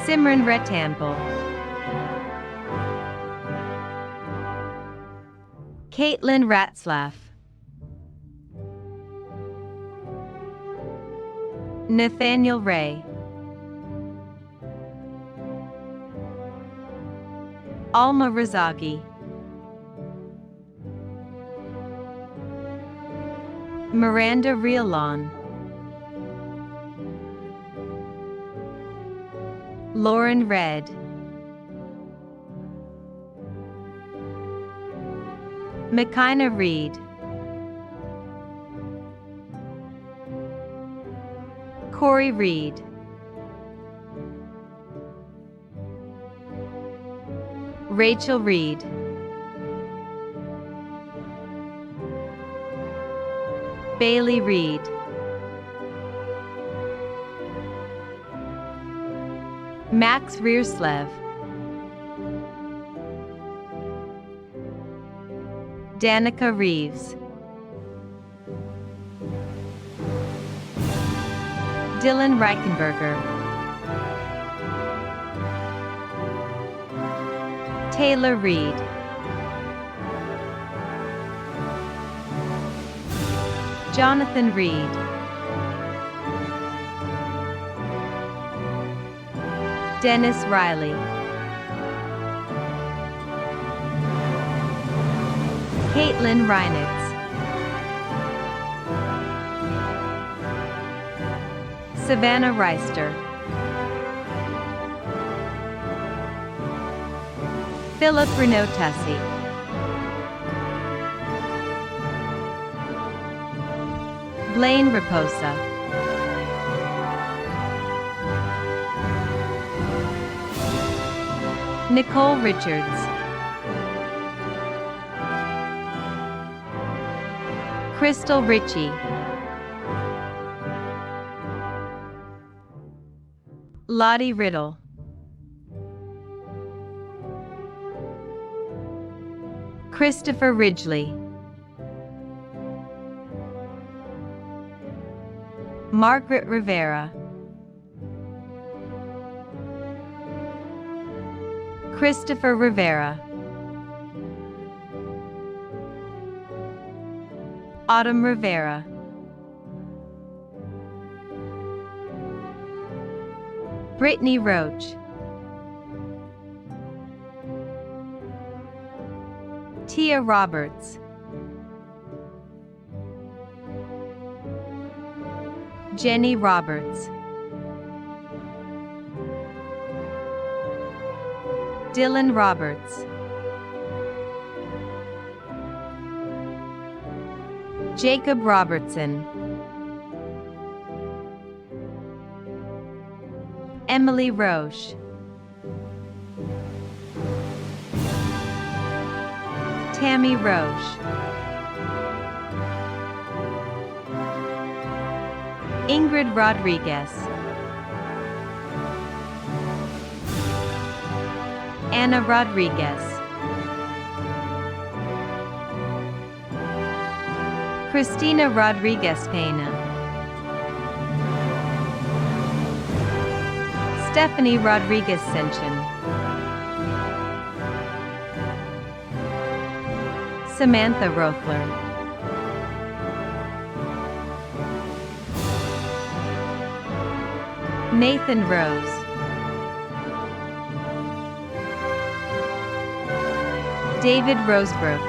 Simran Rectangle, Caitlin Ratzlaff, Nathaniel Ray, Alma Razagi, Miranda Realon, Lauren Red, Mekina Reed, Corey Reed, Rachel Reed, Bailey Reed, Max Reerslev, Danica Reeves, Dylan Reichenberger, Taylor Reed, Jonathan Reed, Dennis Riley, Caitlin Reinitz, Savannah Reister, Philip Renaud Tessie, Blaine Raposa, Nicole Richards, Crystal Ritchie, Lottie Riddle, Christopher Ridgely, Margaret Rivera, Christopher Rivera, Autumn Rivera, Brittany Roach, Tia Roberts, Jenny Roberts, Dylan Roberts, Jacob Robertson, Emily Roche, Tammy Roche, Ingrid Rodriguez, Anna Rodriguez, Christina Rodriguez Pena, Stephanie Rodriguez Senchen, Samantha Rothler, Nathan Rose, David Rosebrook,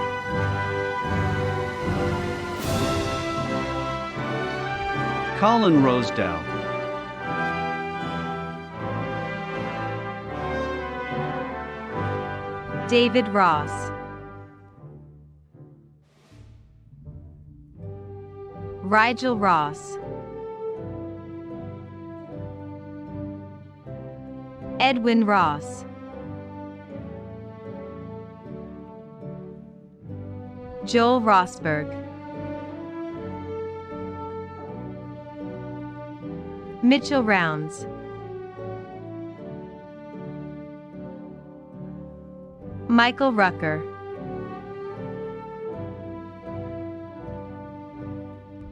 Colin Rosedale, David Ross, Rigel Ross, Edwin Ross, Joel Rosberg, Mitchell Rounds, Michael Rucker,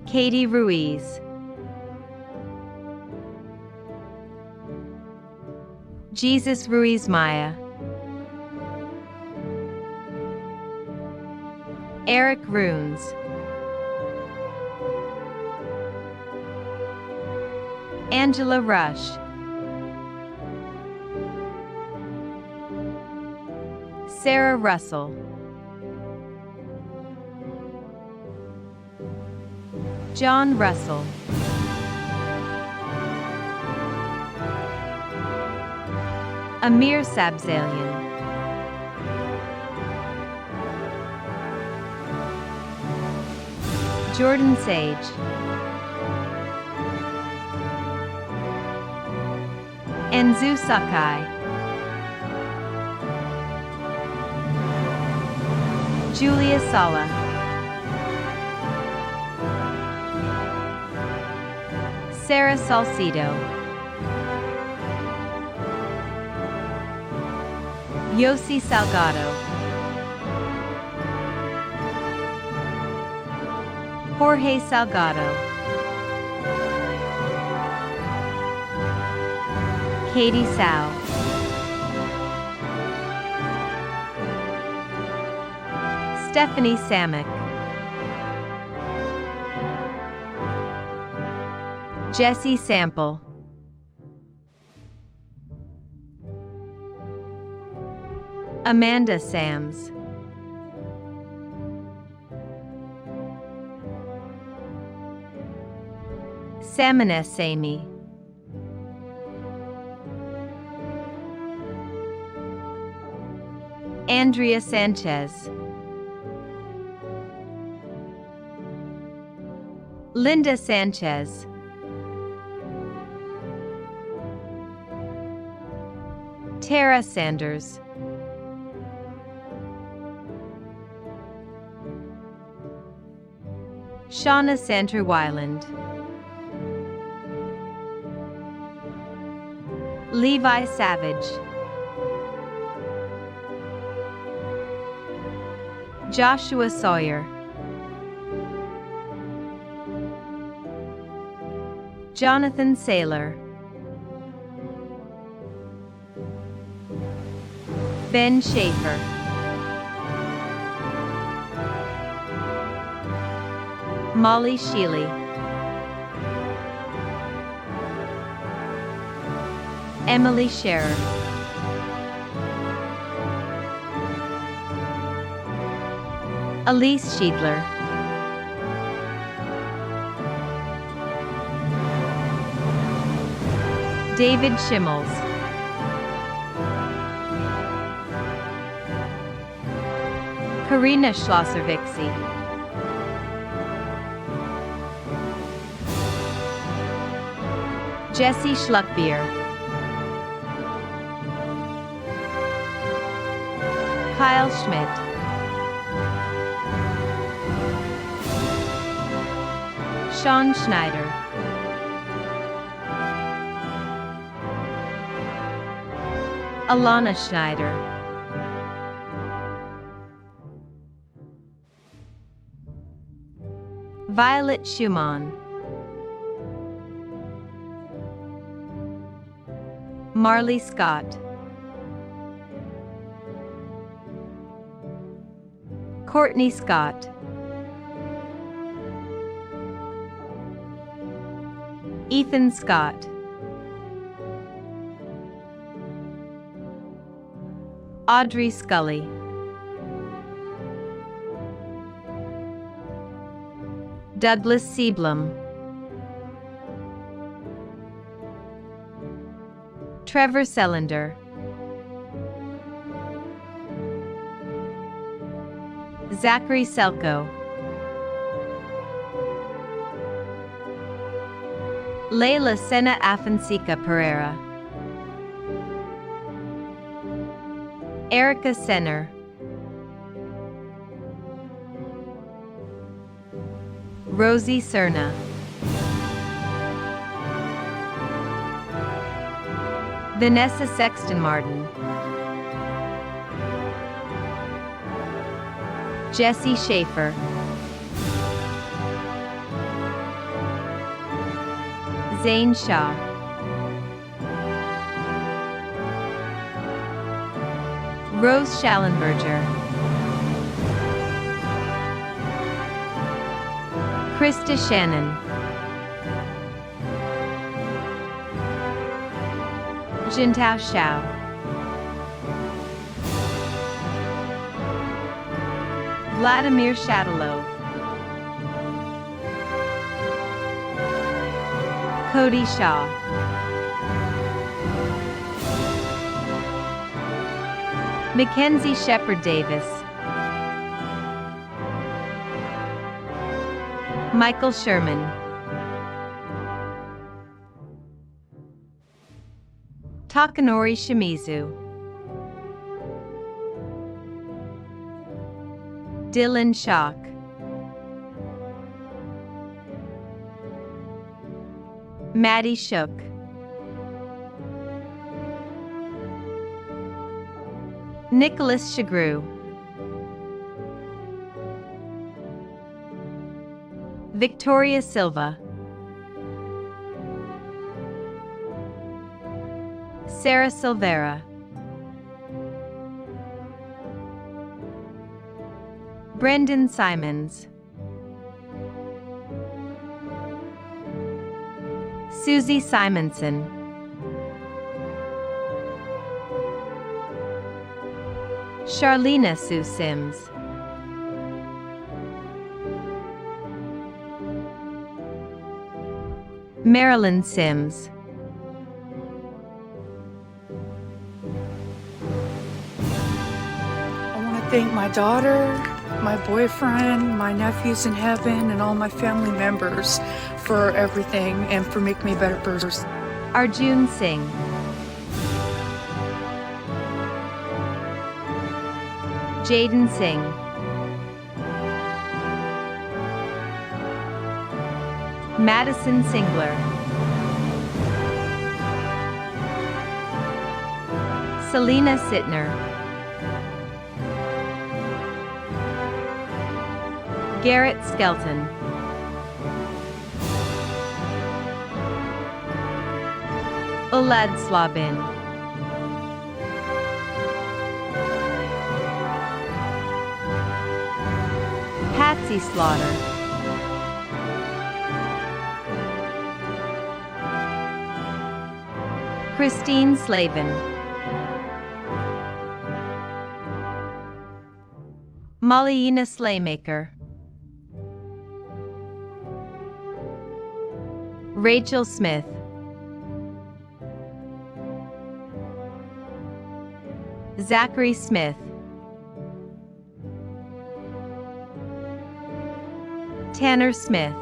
Katie Ruiz, Jesus Ruiz Maya, Eric Runes, Angela Rush, Sarah Russell, John Russell, Amir Sabzalian, Jordan Sage, Enzu Sakai, Julia Sala, Sarah Salcido, Yossi Salgado, Jorge Salgado, Katie Sao, Stephanie Samick, Jesse Sample. Amanda Sams. Samaness Amy. Andrea Sanchez. Linda Sanchez. Tara Sanders. Shauna Sandra Weiland. Levi Savage. Joshua Sawyer. Jonathan Saylor. Ben Schaefer. Molly Sheely. Emily Scherer. Elise Schiedler. David Schimmels. Karina Schlosser-Vixie. Jesse Schluckbier. Kyle Schmidt. Sean Schneider. Alana Schneider. Violet Schumann. Marley Scott. Courtney Scott. Ethan Scott. Audrey Scully. Douglas Seablum. Trevor Sellender. Zachary Selko. Leila Sena Afonseca Pereira. Erica Senner. Rosie Cerna. Vanessa Sexton Martin. Jesse Schaefer. Zane Shaw. Rose Schallenberger. Krista Shannon. Jintao Xiao. Vladimir Shadalov. Cody Shaw. Mackenzie Shepard Davis. Michael Sherman. Takanori Shimizu. Dylan Schock. Maddie Shook. Nicholas Shagru. Victoria Silva. Sarah Silvera. Brendan Simons. Susie Simonson, Charlena Sue Sims, Marilyn Sims, I want to thank my daughter, my boyfriend, my nephews in heaven, and all my family members for everything and for making me a better person. Arjun Singh, Jaden Singh, Madison Singler, Selena Sittner, Garrett Skelton, Olad Slabin, Patsy Slaughter, Christine Slavin, Mollyina Slaymaker, Rachel Smith, Zachary Smith, Tanner Smith,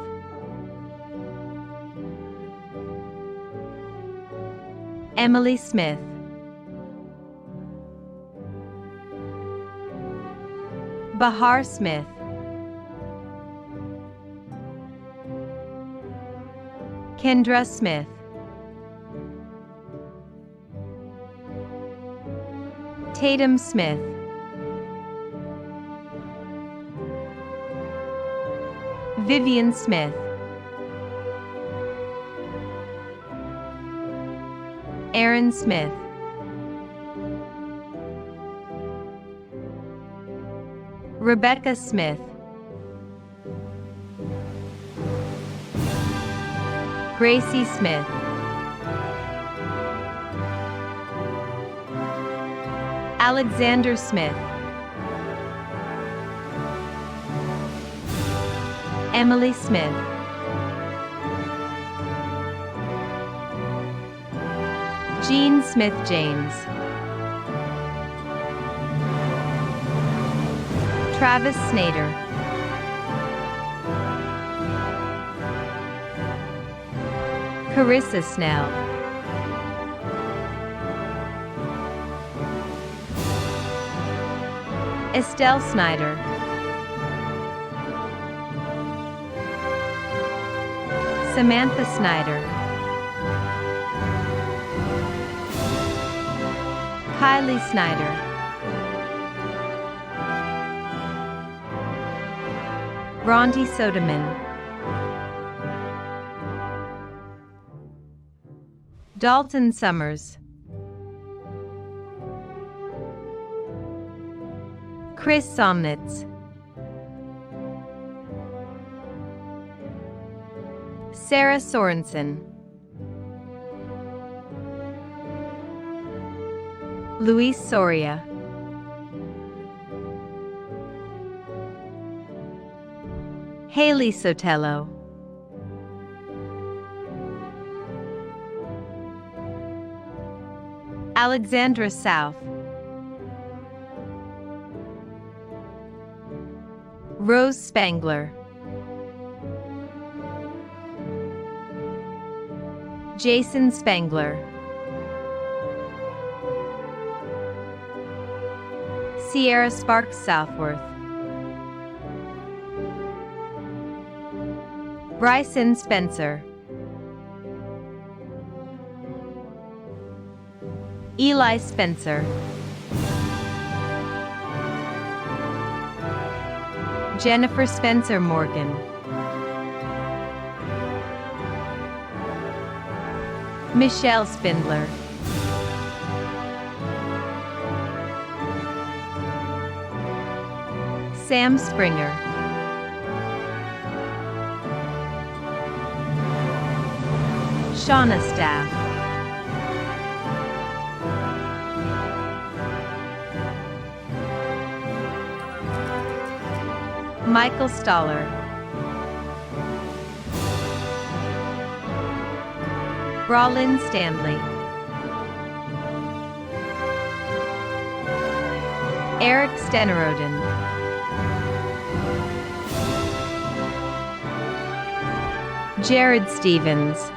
Emily Smith, Bahar Smith, Kendra Smith, Tatum Smith, Vivian Smith, Aaron Smith, Rebecca Smith, Gracie Smith, Alexander Smith, Emily Smith, Jean Smith James, Travis Snader, Carissa Snell, Estelle Snyder, Samantha Snyder, Kylie Snyder, Ronti Soderman, Dalton Summers, Chris Somnitz, Sarah Sorensen, Luis Soria, Haley Sotelo, Alexandra South, Rose Spangler, Jason Spangler, Sierra Sparks Southworth, Bryson Spencer, Eli Spencer, Jennifer Spencer Morgan, Michelle Spindler, Sam Springer, Shauna Staff. Michael Stoller. Brolin Stanley. Eric Steneroden. Jared Stevens.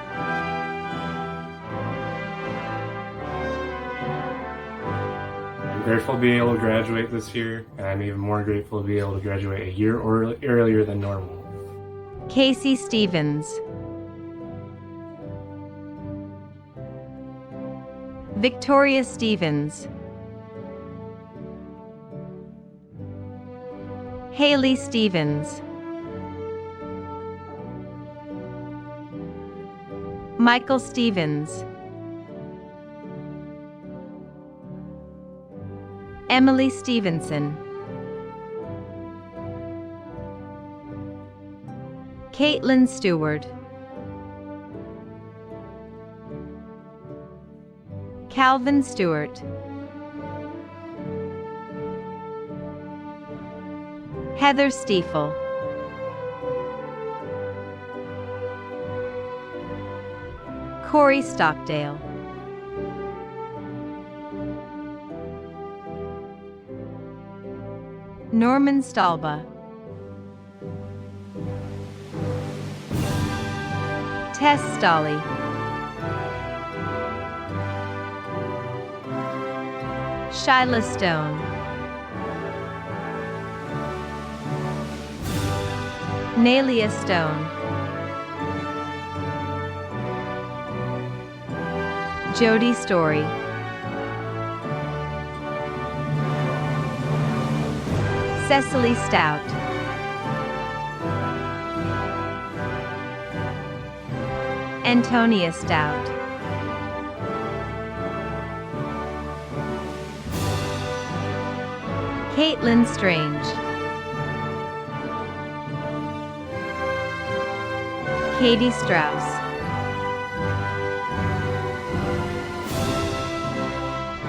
I'm grateful to be able to graduate this year, and I'm even more grateful to be able to graduate a year earlier than normal. Casey Stevens. Victoria Stevens. Haley Stevens. Michael Stevens. Emily Stevenson. Caitlin Stewart. Calvin Stewart. Heather Stiefel. Corey Stockdale. Norman Stalba. Tess Stolley. Shyla Stone. Nalia Stone. Jody Story. Cecily Stout. Antonia Stout. Caitlin Strange. Katie Strauss.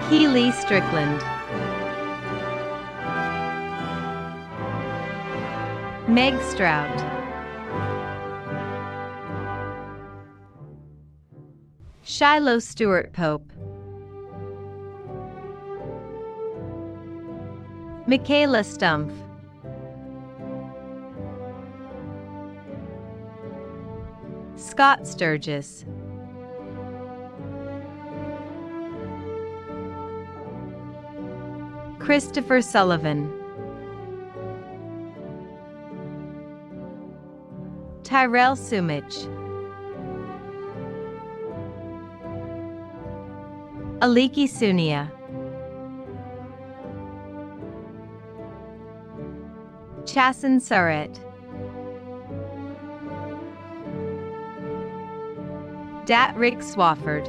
Keely Strickland. Meg Strout. Shiloh Stewart Pope. Michaela Stumpf. Scott Sturgis. Christopher Sullivan. Tyrell Sumich. Aliki Sunia. Chasen Surratt. Dat Rick Swafford.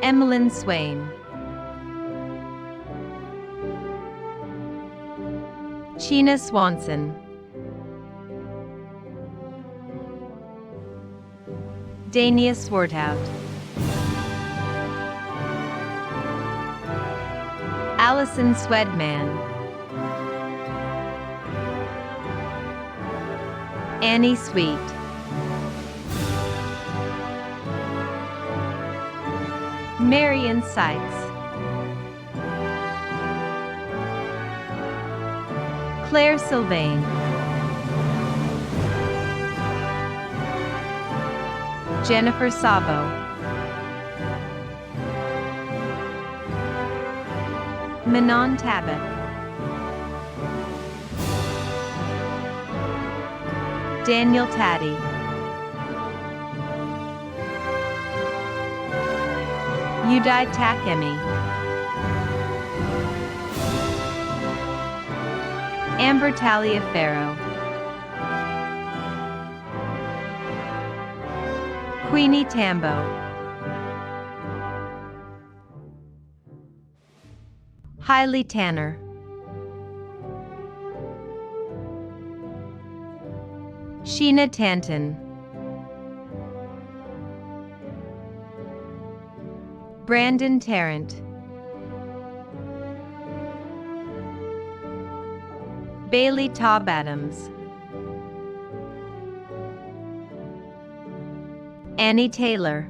Emmeline Swain. Sheena Swanson. Dania Swarthout. Allison Swedman. Annie Sweet. Marion Sykes. Claire Sylvain. Jennifer Sabo. Manon Tabak. Daniel Taddy. Udai Takemi. Amber Taliaferro. Queenie Tambo. Hailey Tanner. Sheena Tanton, Brandon Tarrant, Bailey Taub Adams, Annie Taylor,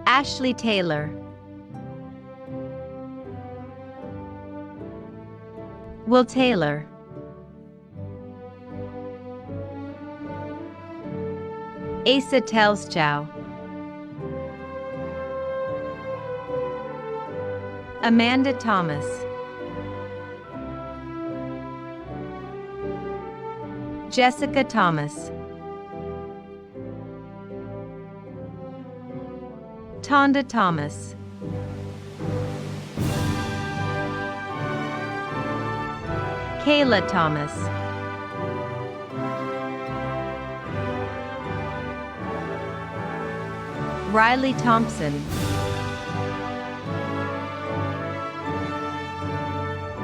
Ashley Taylor, Will Taylor, Asa Telschow, Amanda Thomas, Jessica Thomas, Tonda Thomas, Kayla Thomas, Riley Thompson,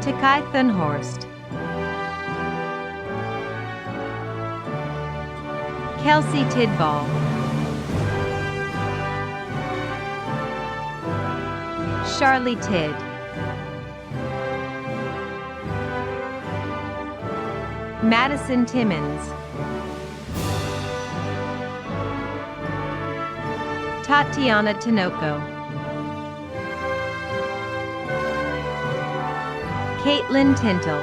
Takai Thunhorst, Kelsey Tidball, Charlie Tidd, Madison Timmons, Tatiana Tinoco, Caitlin Tintle,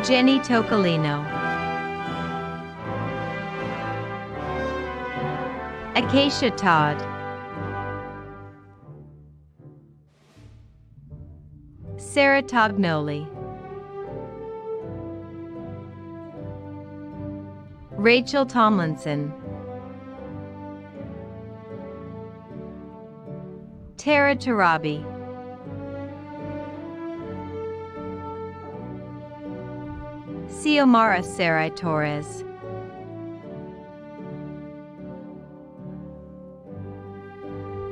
Jenny Tocolino, Acacia Todd, Sarah Tognoli, Rachel Tomlinson, Tara Tarabi, Xiomara Sarai Torres,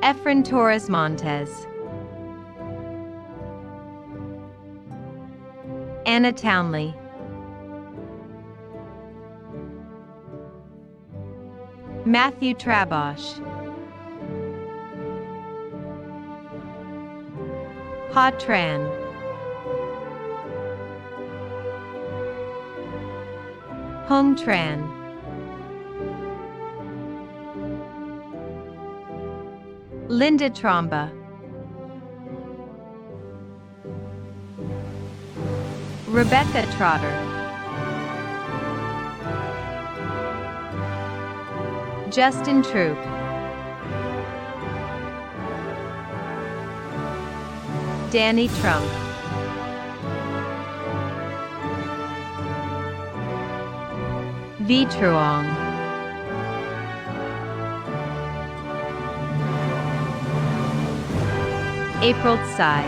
Efren Torres Montez, Anna Townley, Matthew Trabosh, Ha Tran, Hong Tran, Linda Tromba, Rebecca Trotter, Justin Troop, Danny Trump, V. Truong, April Tsai,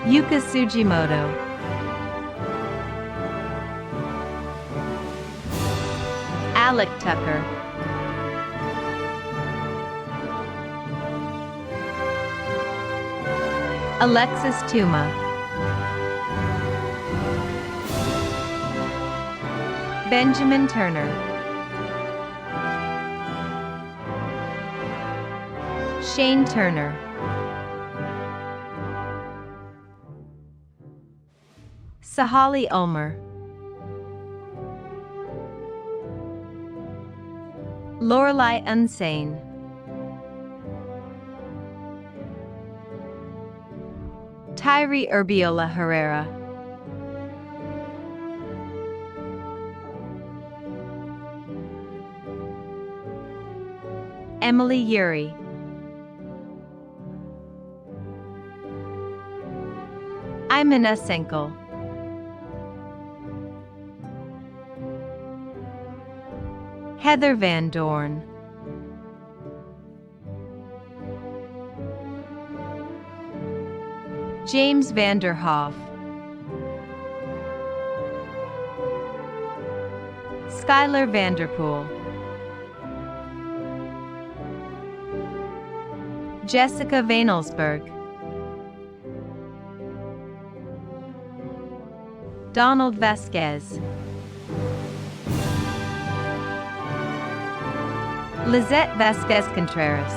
Yuka Sujimoto, Alec Tucker, Alexis Tuma, Benjamin Turner, Shane Turner, Sahali Ulmer, Lorelei Unsane, Tyree Urbiola Herrera, Emily Yuri, Imana Senkel, Heather Van Dorn, James Vanderhoff, Skylar Vanderpool, Jessica Vanelsberg, Donald Vasquez, Lizette Vasquez Contreras,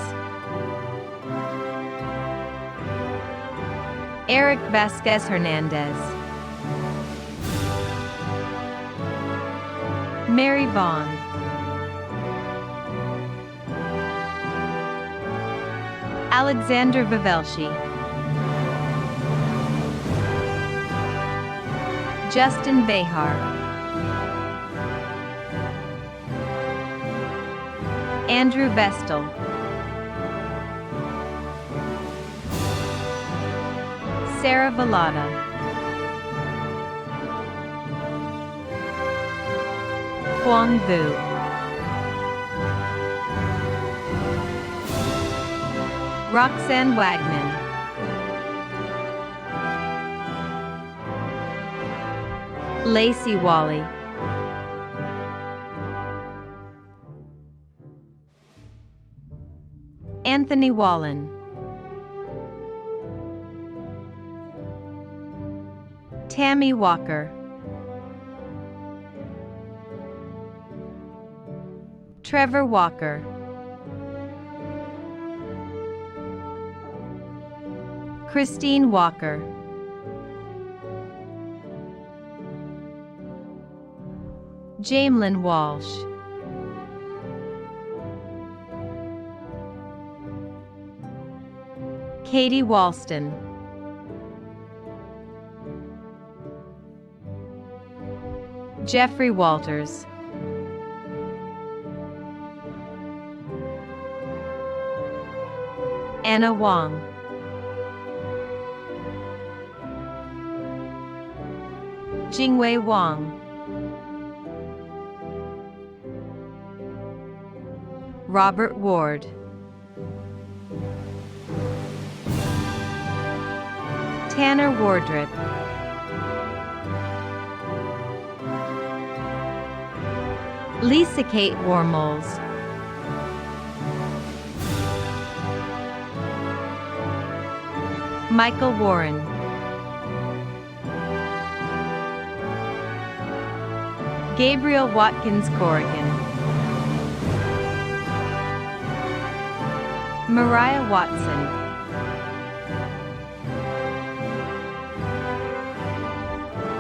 Eric Vasquez Hernandez, Mary Vaughn, Alexander Vavelshi, Justin Behar, Andrew Vestal, Sarah Velada, Huang Vu, Roxanne Wagman, Lacey Wally, Anthony Wallen, Tammy Walker, Trevor Walker, Christine Walker, Jamelyn Walsh, Katie Walston, Jeffrey Walters, Anna Wong, Jingwei Wang, Robert Ward, Tanner Wardrip, Lisa Kate Wormols, Michael Warren, Gabriel Watkins Corrigan, Mariah Watson,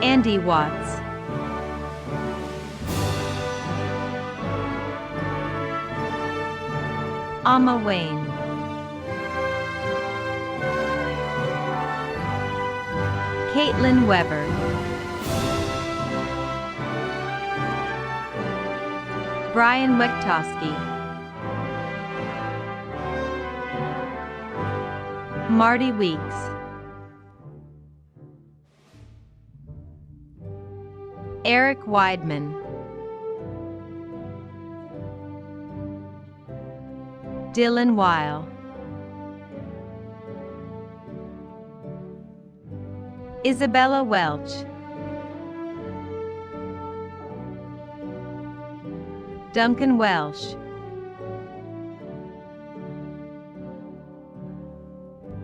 Andy Watts, Amma Wayne, Caitlin Weber, Brian Wektowski, Marty Weeks, Eric Weidman, Dylan Weil, Isabella Welch, Duncan Welsh,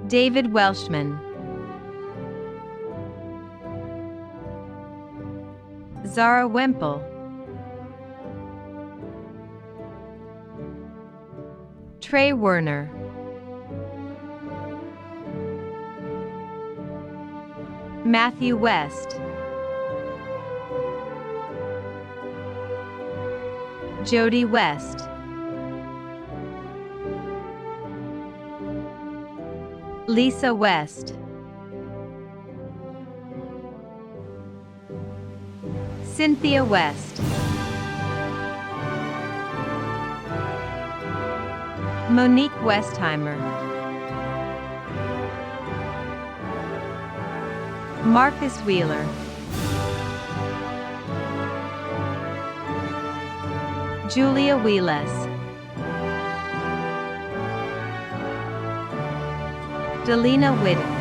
David Welshman, Zara Wemple, Trey Werner, Matthew West, Jody West, Lisa West, Cynthia West, Monique Westheimer, Marcus Wheeler, Julia Wheeles, Delina Whitten,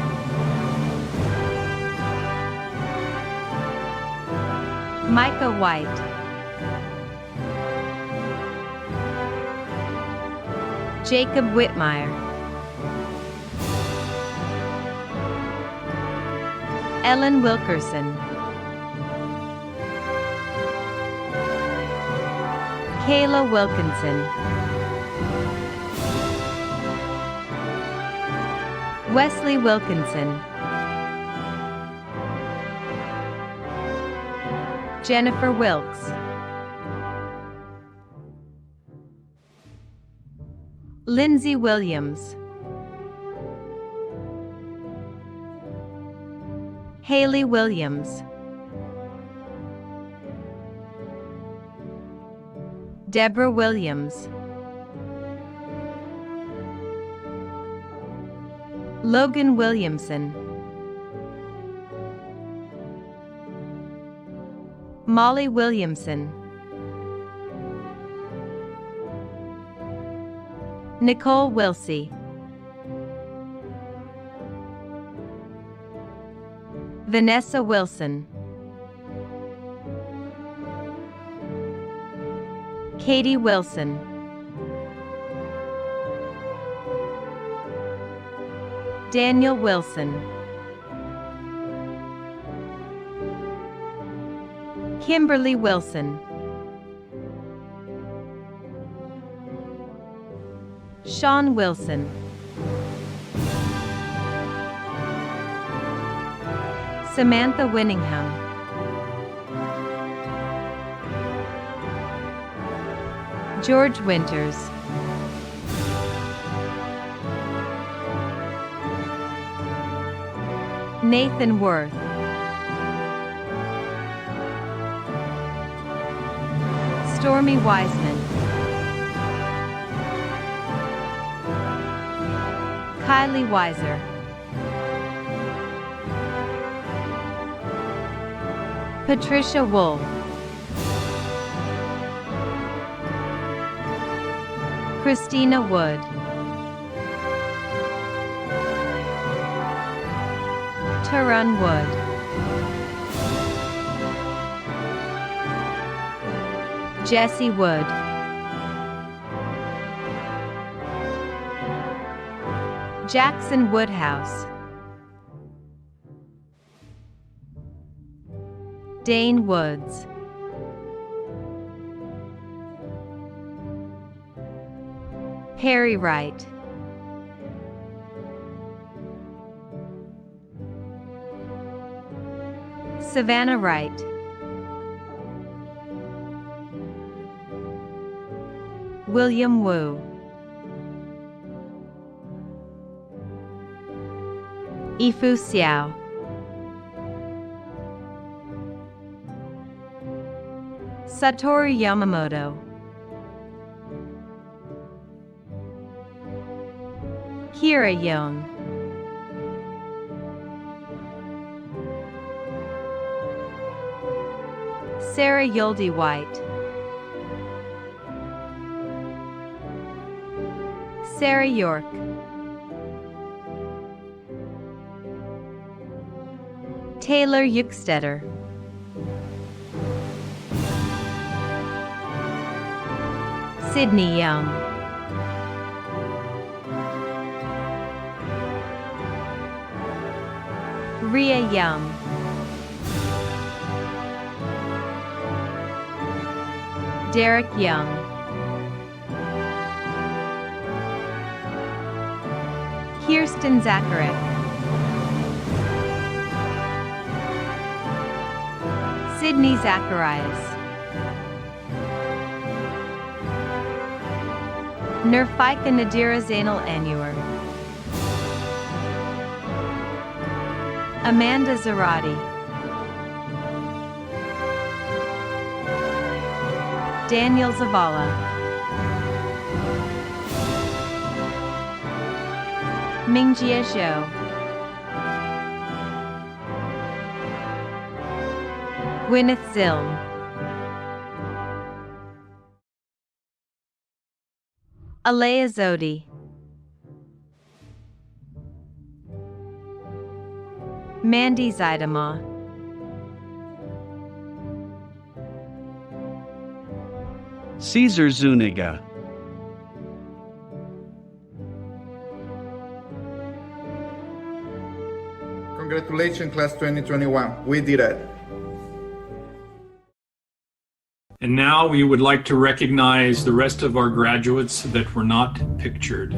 Micah White, Jacob Whitmire, Ellen Wilkerson, Kayla Wilkinson, Wesley Wilkinson, Jennifer Wilkes, Lindsay Williams, Haley Williams, Deborah Williams, Logan Williamson, Molly Williamson, Nicole Wilsey, Vanessa Wilson, Katie Wilson, Daniel Wilson, Kimberly Wilson, Sean Wilson, Samantha Winningham, George Winters, Nathan Worth, Stormy Wiseman, Kylie Weiser, Patricia Wool, Christina Wood, Tarun Wood, Jesse Wood, Jackson Woodhouse, Dane Woods, Perry Wright, Savannah Wright, William Wu, Ifu Xiao, Satoru Yamamoto, Kira Young, Sarah Yolde White, Sarah York, Taylor Yuckstetter, Sydney Young, Rhea Young, Derek Young, Kirsten Zacharek, Sydney Zacharias, Nurfika Nadira Zainal Anur, Amanda Zarati, Daniel Zavala, Mingjie Zhou, Gwyneth Zilm, Alea Zodi, Mandy Zaidama, Caesar Zuniga, Congratulations, class 2021. We did it. And now we would like to recognize the rest of our graduates that were not pictured.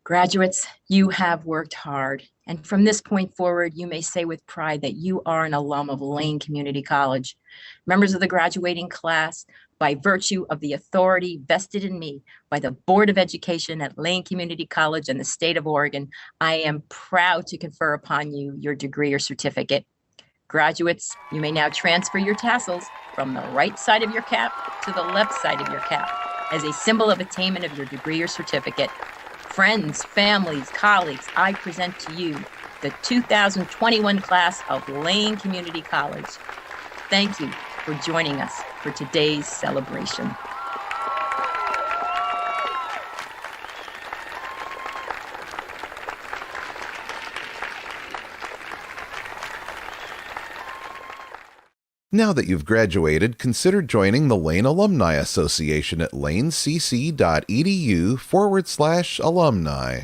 Graduates, you have worked hard, and from this point forward, you may say with pride that you are an alum of Lane Community College. Members of the graduating class, by virtue of the authority vested in me by the Board of Education at Lane Community College and the state of Oregon, I am proud to confer upon you your degree or certificate. Graduates, you may now transfer your tassels from the right side of your cap to the left side of your cap as a symbol of attainment of your degree or certificate. Friends, families, colleagues, I present to you the 2021 class of Lane Community College. Thank you for joining us for today's celebration. Now that you've graduated, consider joining the Lane Alumni Association at lanecc.edu/alumni.